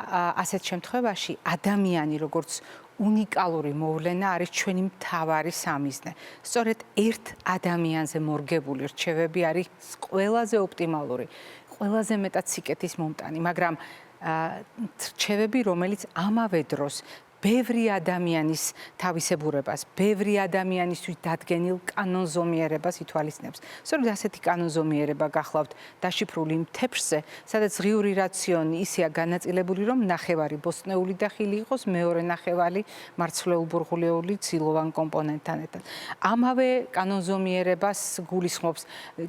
ასეთ შემთხვევაში ადამიანი, როგორც უნიკალური მოვლენა არის ჩვენი მთავარი სამიზნე. სწორედ ერთ ადამიანზე მორგებული რჩევები არის ყველაზე ოპტიმალური, ყველაზე მეტად სიკეთის მომტანი, მაგრამ რჩევები, რომელიც ამავე დროს ბევრი ადამიანის თავისებურებას, ბევრი ადამიანისთვის დადგენილ კანონზომიერებას ითვალისწინებს. სწორედ ასეთი კანონზომიერება გახლავთ დაშიფრული იმ თეფშზე, სადაც ღიური რაციონი ისეა განაწილებული, რომ ნახევარი ბოსტნეული და ხილი იყოს, მეორე ნახევარი მარცვლეულ-ბურღულეული ცილოვან კომპონენტთან ერთად. ამავე კანონზომიერებას გულისხმობს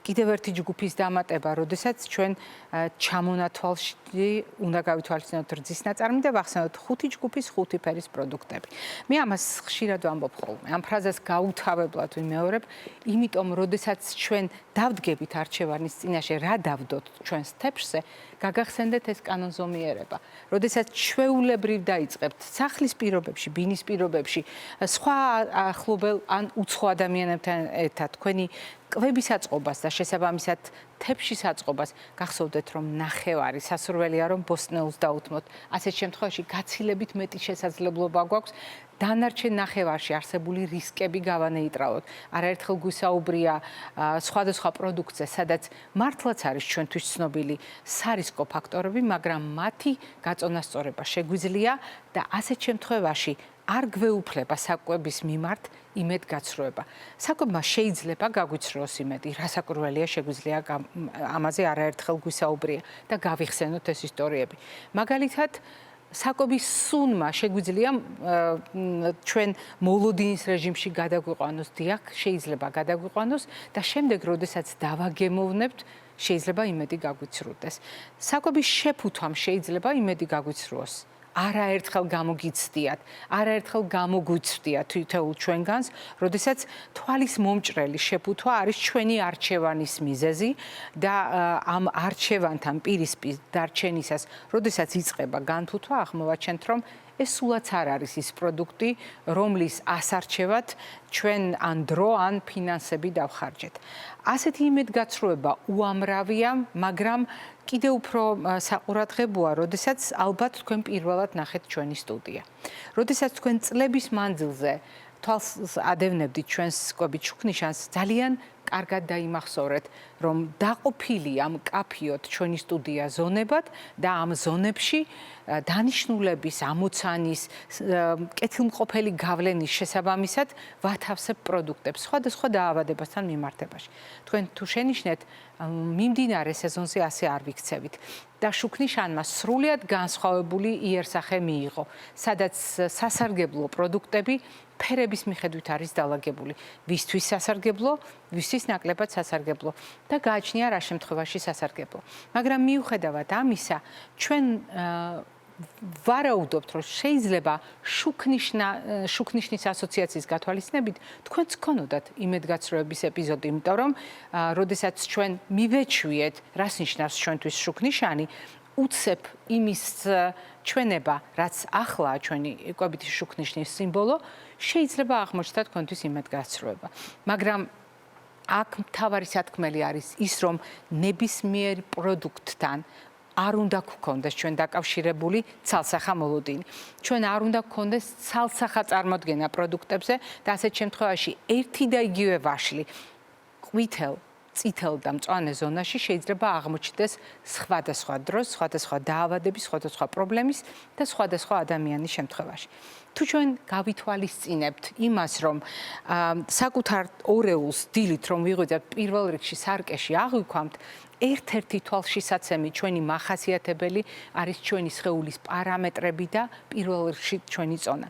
კიდევ ერთი ჯგუფის დამატება, როდესაც ჩვენ ჩამონათვალში უნდა გავითვალისწინოთ რძის ნაწარმი და ვახსენოთ 5 ჯგუფის 5 ფერის პროდუქტები. მე ამას ხშირად ვამბობ ხოლმე. ამ ფრაზას გაუთავებლად ვიმეორებ, იმიტომ, როდესაც ჩვენ დავდგებით არჩევანის წინაშე, რა დავდოთ ჩვენს თეფშზე, გაგახსენდეთ ეს კანონზომიერება. როდესაც ჩვეულებრივ დაიწყებთ სახლის პირობებში, ბინის პირობებში, სხვა ახლობელ ან უცხო ადამიანებთან ერთად თქვენი კვების აწყობას და შესაბამისად თეფშის აწყობას, გახსოვდეთ, რომ ნახევარი სასურველია, რომ ბოსტნეულს დაუთმოთ. ასეთ შემთხვევაში გაცილებით მეტი შესაძლებლობა გვაქვს დანარჩენ ნახევარში არსებული რისკები გავანეიტრალოთ. არაერთხელ გვისაუბრია სხვადასხვა პროდუქტზე, სადაც მართლაც არის ჩვენთვის ცნობილი სარისკო ფაქტორები, მაგრამ მათი გაწონასწორება შეგვიძლია და ასეთ შემთხვევაში არ გვეუფლება საკვების მიმართ იმედგაცრუება. საკვებმა შეიძლება გაგვიცრუოს იმედი, რასაკვირველია შეგვიძლია ამაზე არაერთხელ გვისაუბრია და გავიხსენოთ ეს ისტორიები. მაგალითად, საკვების სუნმა შეგვიძლია ჩვენ მოლოდინის რეჟიმში გადაგვიყვანოს, დიახ, შეიძლება გადაგვიყვანოს და შემდეგ, როდესაც დავაგემოვნებთ, შეიძლება იმედი გაგვიცრუდეს. საკვების შეფუთვამ შეიძლება იმედი გაგვიცრუოს. არაერთხელ გამოგიცდიათ, არაერთხელ გამოგვიცდიათ თითოეულ ჩვენგანს, როდესაც თვალის მომჭრელი შეფუთვა არის ჩვენი არჩევანის მიზეზი და ამ არჩევანთან პირისპირ დარჩენისას, როდესაც იწყება განფუთვა, აღმოვაჩენთ, რომ ეს სულაც არ არის ის პროდუქტი, რომლის ასარჩევად ჩვენ ან დრო, ან ფინანსები დავხარჯეთ. ასეთი იმედგაცრუება უამრავია, მაგრამ კიდე უფრო საყურადღებოა, როდესაც ალბათ თქვენ პირველად ნახეთ ჩვენი სტუდია. როდესაც თქვენ წლების მანძილზე თვალს ადევნებდით ჩვენს კვებით შუქნიშანს, ძალიან კარგად დაიმახსოვრეთ, რომ დაყოფილია მკაფიოდ ჩვენი სტუდია ზონებად და ამ ზონებში დანიშნულების, ამოცანის, კეთილმყოფელი გავლენის შესაბამისად ვათავსებ პროდუქტებს სხვადასხვა დაავადებასთან მიმართებაში. თქვენ თუ შენიშნეთ, მიმდინარე სეზონზე ასე არ ვიქცევით და შუქნიშანმა სრულიად განსხვავებული იერსახე მიიღო, სადაც სასარგებლო პროდუქტები ფერების მიხედვით არის დალაგებული. ვისთვის სასარგებლო, ვისთვის ნაკლებად სასარგებლო და გააჩნია რა შემთხვევაში სასარგებლო. მაგრამ მიუხედავად ამისა, ჩვენ ვარაუდობთ, რომ შეიძლება შუქნიშნის ასოციაციის გათვალისწინებით თქვენც გქონოდათ იმედგაცრუების ეპიზოდი, იმიტომ რომ როდესაც ჩვენ მივეჩვიეთ, რას ნიშნავს ჩვენთვის შუქნიშანი, უცებ იმის ჩვენება, რაც ახლა ჩვენი კვებითი შუქნიშნის სიმბოლო, შეიძლება აღმოჩნდეთ თქვენთვის იმედგაცრუება. მაგრამ აქ მთავარი სათქმელი არის ის, რომ ნებისმიერ პროდუქტთან არ უნდა გქონდეს ჩვენ დაკავშირებული ცალსახა მოლოდინი. ჩვენ არ უნდა გქონდეს ცალსახა წარმოდგენა პროდუქტებზე და ასეთ შემთხვევაში ერთი და იგივე ვაშლი, ყვითელ წითელ და მწვანე ზონაში შეიძლება აღმოჩნდეს სხვადასხვა დროს, სხვადასხვა დაავადების, სხვადასხვა პრობლემის და სხვადასხვა ადამიანის შემთხვევაში. თუ ჩვენ გავითვალისწინებთ იმას, რომ საკუთარ ორეულს დილით რომ ვიღვიძებთ პირველ რიგში სარკეში აღვიქვამთ, ერთ-ერთი თვალშისაცემი ჩვენი მახასიათებელი არის ჩვენი სხეულის პარამეტრები და პირველ რიგში ჩვენი წონა.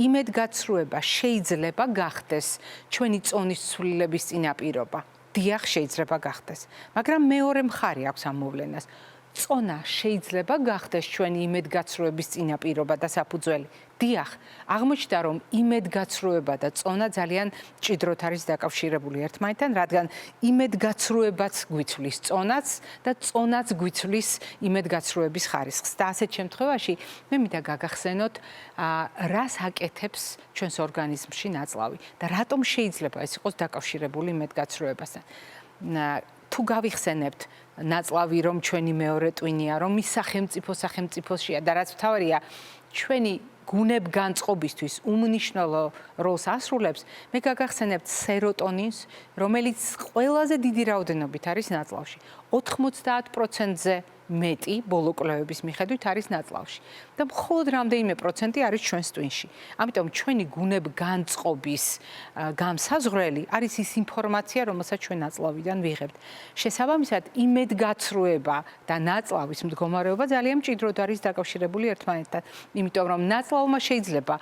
იმედგაცრუება შეიძლება გახდეს ჩვენი წონის ცვლილების წინაპირობა. დიახ, შეიძლება გახდეს, მაგრამ მეორე მხარე აქვს ამ მოვლენას. წონა შეიძლება გახდეს ჩვენი იმედგაცრუების წინაპირობა და საფუძველი. დიახ, აღმოჩნდა, რომ იმედგაცრუება და წონა ძალიან მჭიდროდ არის დაკავშირებული ერთმანეთთან, რადგან იმედგაცრუებაც გვიცვლის წონაც და წონაც გვიცვლის იმედგაცრუების ხარისხს. და ასეთ შემთხვევაში მე მინდა გაგახსენოთ, რას აკეთებს ჩვენს ორგანიზმში ნაწლავი და რატომ შეიძლება ეს იყოს დაკავშირებული იმედგაცრუებასთან. თუ გავიხსენებთ ნაწლავი, რომ ჩვენი მეორე ტვინია, რომ ის სახელმწიფოშია და რაც მთავარია, ჩვენი გუნებგანწყობისთვის უმნიშვნელო როლს ასრულებს, მე გაგახსენებთ სეროტონინს, რომელიც ყველაზე დიდი რაოდენობით არის ნაწლავში. 90%-ზე მეტი ბოლო კვლევების მიხედვით არის ნაწლავში და მხოლოდ რამდენიმე პროცენტი არის ჩვენს ტვინში. ამიტომ ჩვენი გუნებგანწყობის გამსაზღვრელი არის ის ინფორმაცია, რომელსაც ჩვენ ნაწლავიდან ვიღებთ. შესაბამისად, იმედგაცრუება და ნაწლავის მდგომარეობა ძალიან მჭიდროდ არის დაკავშირებული ერთმანეთთან, იმიტომ რომ ნაწლავმა შეიძლება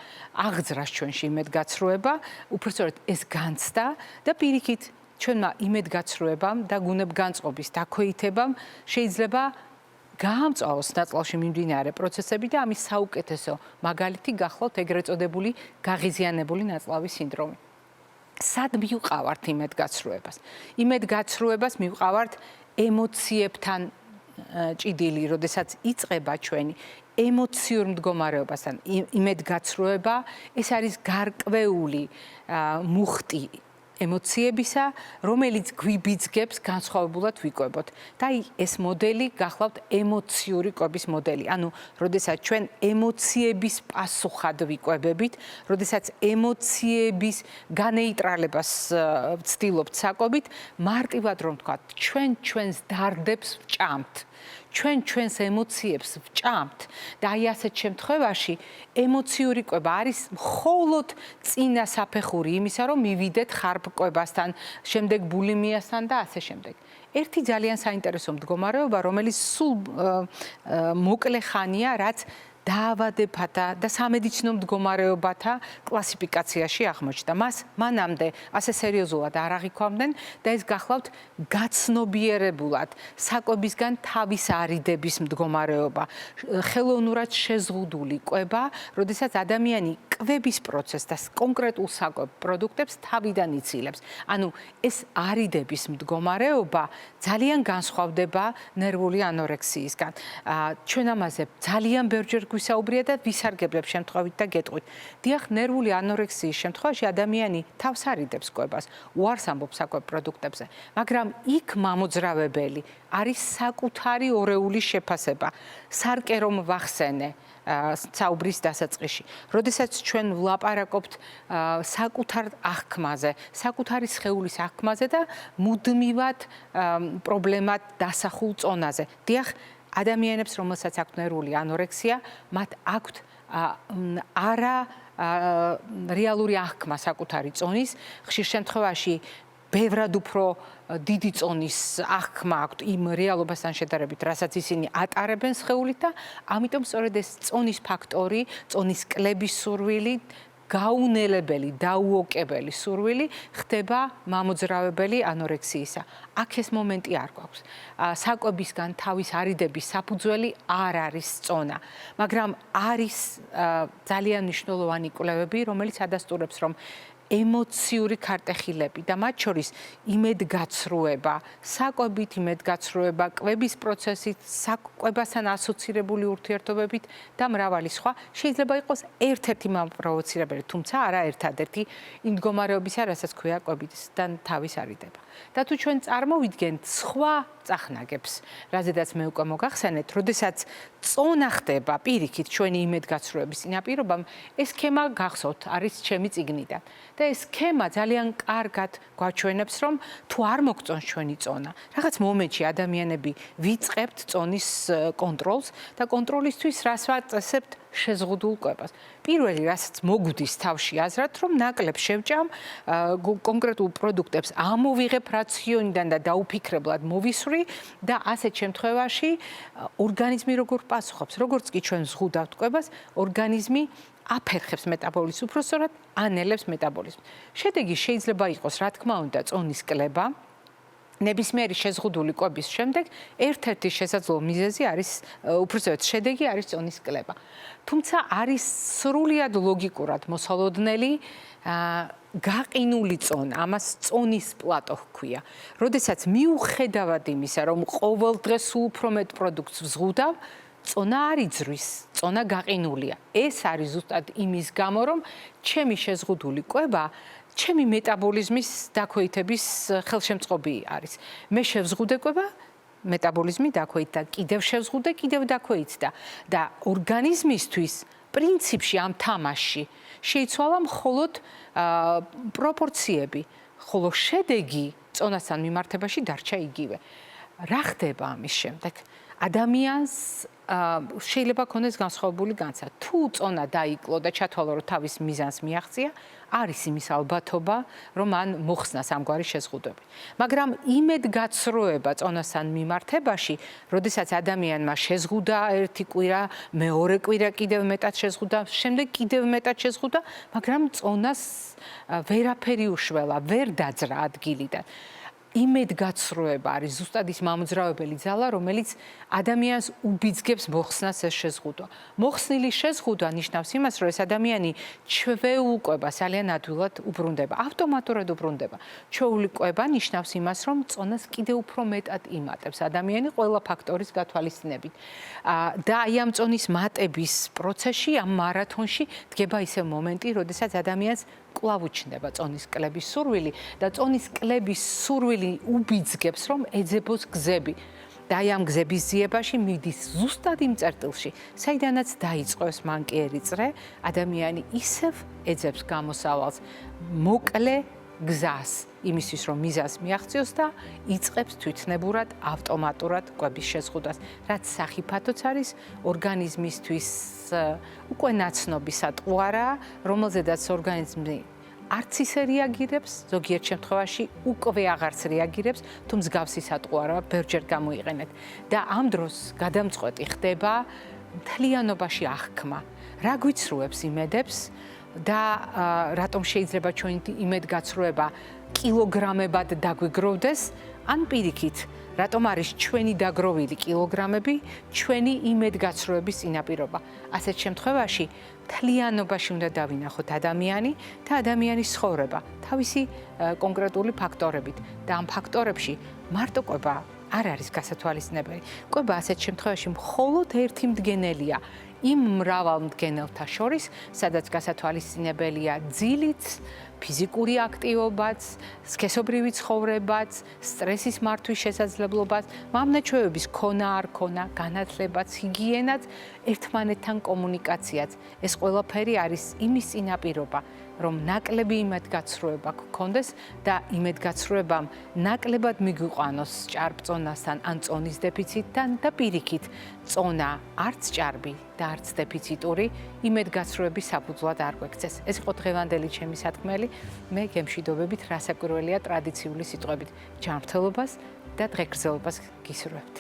აღძრას ჩვენში იმედგაცრუება, უпростоრად ეს განცდა და პირიქით ჩვენმა იმედგაცრუებამ და გუნებგანწყობის დაქვეითებამ შეიძლება გაამწვავოს ნაწლავში მიმდინარე პროცესები და ამის საუკეთესო მაგალითი გახლავთ ეგრეთ წოდებული გაღიზიანებული ნაწლავის სინდრომი. სად მივყავართ იმედგაცრუებას? იმედგაცრუებას მივყავართ ემოციებთან ჭიდილი, როდესაც იწყება ჩვენი ემოციურ მდგომარეობასთან იმედგაცრუება, ეს არის გარკვეული მუხტი ემოციებისა, რომელიც გვიბიძგებს განსხვავებულად ვიკვებოთ. და ეს მოდელი გახლავთ ემოციური კვების მოდელი. ანუ, როდესაც ჩვენ ემოციების პასუხად ვიკვებებით, როდესაც ემოციების განეიტრალებას ვცდილობთ საკვებით, მარტივად რომ ვთქვათ, ჩვენს დარდებს ვჭამთ. ჩვენს ემოციებს ვჭამთ და აი ასეთ შემთხვევაში ემოციური კვება არის მხოლოდ წინა საფეხური იმისა, რომ მივიდეთ ხარბკვებასთან, შემდეგ ბულიმიასთან და ასე შემდეგ. ერთი ძალიან საინტერესო მდგომარეობა, რომელიც სულ მოკლე ხანია, რაც დაავადებათა და სამედიცინო მდგომარეობათა კლასიფიკაციაში აღმოჩნდა. მას მანამდე ასე სერიოზულად არ აღიქვამდნენ და ეს გახლავთ გაცნობიერებულად საკვებისგან თავის არიდების მდგომარეობა, ხელოვნურად შეზღუდული კვება, როდესაც ადამიანი კვების პროცესს და კონკრეტულ საკვებ პროდუქტებს თავიდან იცილებს. ანუ ეს არიდების მდგომარეობა ძალიან განსხვავდება ნერვული ანორექსიისგან. ჩვენ ამაზე ძალიან ბევრჯერ გვისაუბრია და ვისარგებლებ შემთხვევით და გეტყვით. დიახ, ნერვული ანორექსიის შემთხვევაში ადამიანი თავს არიდებს კვებას, უარს ამბობს საკვებ პროდუქტებზე, მაგრამ იქ მამოძრავებელი არის საკუთარი ორეულის შეფასება. სარკე რომ ვახსენე საუბრის დასაწყისში. როდესაც ჩვენ ვლაპარაკობთ საკუთარ აღქმაზე, საკუთარი სხეულის აღქმაზე და მუდმივად პრობლემად დასახულ წონაზე. დიახ, ადამიანებს, რომელსაც აქვთ ნერვული ანორექსია, მათ აქვთ არა რეალური აღქმა საკუთარი წონის, ხშირ შემთხვევაში ბევრად უფრო დიდი წონის აღქმა აქვთ იმ რეალობასთან შედარებით, რასაც ისინი ატარებენ სხეულით და ამიტომ სწორედ ეს წონის ფაქტორი, წონის კლების სურვილი, გაუნელებელი, დაუოკებელი სურვილი ხდება მამოძრავებელი ანორექსიისა. აქ ეს მომენტი არ გვაქვს. საკვებისგან თავის არიდების საფუძველი არ არის წონა, მაგრამ არის ძალიან მნიშვნელოვანი კვლევები, რომელიც ადასტურებს, რომ ემოციური ქარტეხილები და მათ შორის იმედგაცრუება, საკვებით იმედგაცრუება, კვების პროცესით, საკვებასთან ასოცირებული ურთიერთობებით და მრავალი სხვა შეიძლება იყოს ერთ-ერთი მაპროვოცირებელი, თუმცა არა ერთადერთი იმ მდგომარეობისა, რასაც ქვია კვებისგან თავის არიდება. და თუ ჩვენ წარმოვიდგენთ სხვა წახნაგებს, რაზედაც მე უკვე მოგახსენეთ, როდესაც წონა ხდება პირიქით ჩვენი იმედგაცრუების წინაპირობამ, ეს სქემა გახსოვთ, არის ჩემი წიგნიდან. და ეს სქემა ძალიან კარგად გვაჩვენებს, რომ თუ არ მოგწონს ჩვენი წონა, რაღაც მომენტში ადამიანები ვიწყებთ წონის კონტროლს და კონტროლისთვის რას ვაწესებთ? შეზღუდულ კვებას. პირველი, რასაც მოგვდის თავში აზრად, რომ ნაკლებს შევჭამ, კონკრეტულ პროდუქტებს ამოვიღებ რაციონიდან და დაუფიქრებლად მოვისვრი და ასეთ შემთხვევაში ორგანიზმი როგორ პასუხობს? როგორც კი ჩვენ ზღუდავთ კვებას, ორგანიზმი აფერხებს მეტაბოლიზმს, უფრო სწორად ანელებს მეტაბოლიზმს. შედეგი შეიძლება იყოს, რა თქმა უნდა, წონის კლება. ნებისმიერი შეზღუდული კვების შემდეგ ერთ-ერთი შესაძლო მიზეზი არის, უბრალოდ შედეგი არის წონის კლება. თუმცა არის სრულიად ლოგიკურად მოსალოდნელი გაყინული წონა, ამას წონის პლატო ჰქვია. როდესაც მიუხედავად იმისა, რომ ყოველ დღეს უფრო მეტ პროდუქტს ვზღუდავ, წონა არ იძრის, წონა გაყინულია. ეს არის ზუსტად იმის გამო, რომ ჩემი შეზღუდული კვება ჩემი მეტაბოლიზმის დაქვეითების ხელშემწყობი არის. მე შევზღუდე კვება, მეტაბოლიზმი დაქვეითდა, კიდევ შევზღუდე, კიდევ დაქვეითდა და ორგანიზმისთვის პრინციპში ამ თამაშში შეიცვალა მხოლოდ პროპორციები, ხოლო შედეგი წონასთან მიმართებაში დარჩა იგივე. რა ხდება ამის შემდეგ? ადამიანს შეიძლება ქონდეს განსხვავებული განცდა. თუ წონა დაიკლო და ჩათვალო, რომ თავის მიზანს მიაღწია, არის იმის ალბათობა, რომ მან მოხსნას ამგვარი შეზღუდვები. მაგრამ იმედგაცრუება წონასთან მიმართებაში, როდესაც ადამიანმა შეზღუდა ერთი კვირა, მეორე კვირა კიდევ მეტად შეზღუდა, შემდეგ კიდევ მეტად შეზღუდა, მაგრამ წონას ვერაფერი უშველა, ვერ დაძრა ადგილიდან. იმედგაცრუება არის ზუსტად ის მამოძრავებელი ძალა, რომელიც ადამიანს უბიძგებს მოხსნას ეს შეზღუდვა. მოხსნილი შეზღუდვა ნიშნავს იმას, რომ ეს ადამიანი ჩვეულ კვებას ძალიან ადვილად უბრუნდება, ავტომატურად უბრუნდება. ჩვეული კვება ნიშნავს იმას, რომ წონას კიდევ უფრო მეტად იმატებს ადამიანი ყველა ფაქტორის გათვალისწინებით. და აი ამ წონის მატების პროცესში, ამ მარათონში დგება ისე მომენტი, როდესაც ადამიანს კვლავ უჩნდება წონის კლების სურვილი და წონის კლების სურვილი უბიძგებს, რომ ეძებოს გზები. და აი ამ გზების ძიებაში მიდის ზუსტად იმ წერტილში, საიდანაც დაიწყო ეს მანკიერი წრე, ადამიანი ისევ ეძებს გამოსავალს მოკლე გზას, იმისთვის რომ მიზანს მიაღწიოს და იწყებს თვითნებურად, ავტომატურად კვების შეზღუდვას, რაც სახიფათოც არის ორგანიზმისთვის უკვე ნაცნობი სატყუარა, რომელზედაც ორგანიზმი არც ისე რეაგირებს, ზოგიერთ შემთხვევაში უკვე აღარც რეაგირებს, თუ მსგავსი სატყუარა ბევრჯერ გამოიყენეთ. და ამ დროს გადამწყვეტი ხდება მთლიანობაში აღქმა. რა გვიცრუებს იმედებს და რატომ შეიძლება ჩვენი იმედგაცრუება კილოგრამებად დაგვიგროვდეს, ან პირიქით, რატომ არის ჩვენი დაგროვილი კილოგრამები ჩვენი იმედგაცრუების წინაპირობა. ასეთ შემთხვევაში მთლიანობაში უნდა დავინახოთ ადამიანი და ადამიანის ცხოვრება თავისი კონკრეტული ფაქტორებით და ამ ფაქტორებში მარტო კვება არ არის გასათვალისწინებელი. კვება ასეთ შემთხვევაში მხოლოდ ერთი მდგენელია იმ მრავალ მდგენელთა შორის, სადაც გასათვალისწინებელია ძილიც, ფიზიკური აქტივობაც, სქესობრივი ცხოვრებაც, სტრესის მართვის შესაძლებლობაც, მამნაჩვევების ქონა არ ქონა, განათლებაც, ჰიგიენაც, ერთმანეთთან კომუნიკაციაც. ეს ყველაფერი არის იმის წინაპირობა, რომ ნაკლები იმედგაცრუება გქონდეს და იმედგაცრუებამ ნაკლებად მიგვიყვანოს ჭარბწონასთან ან წონის დეფიციტთან და პირიქით, წონა არც ჭარბი და არც დეფიციტური იმედგაცრუების საფუძვლად არ გვექცეს. ეს იყო დღევანდელი ჩემი სათქმელი. მე გემშვიდობებით რასაკვირველია ტრადიციული სიტყვებით ჯანმრთელობას და დღეგრძელობას გისურვებთ.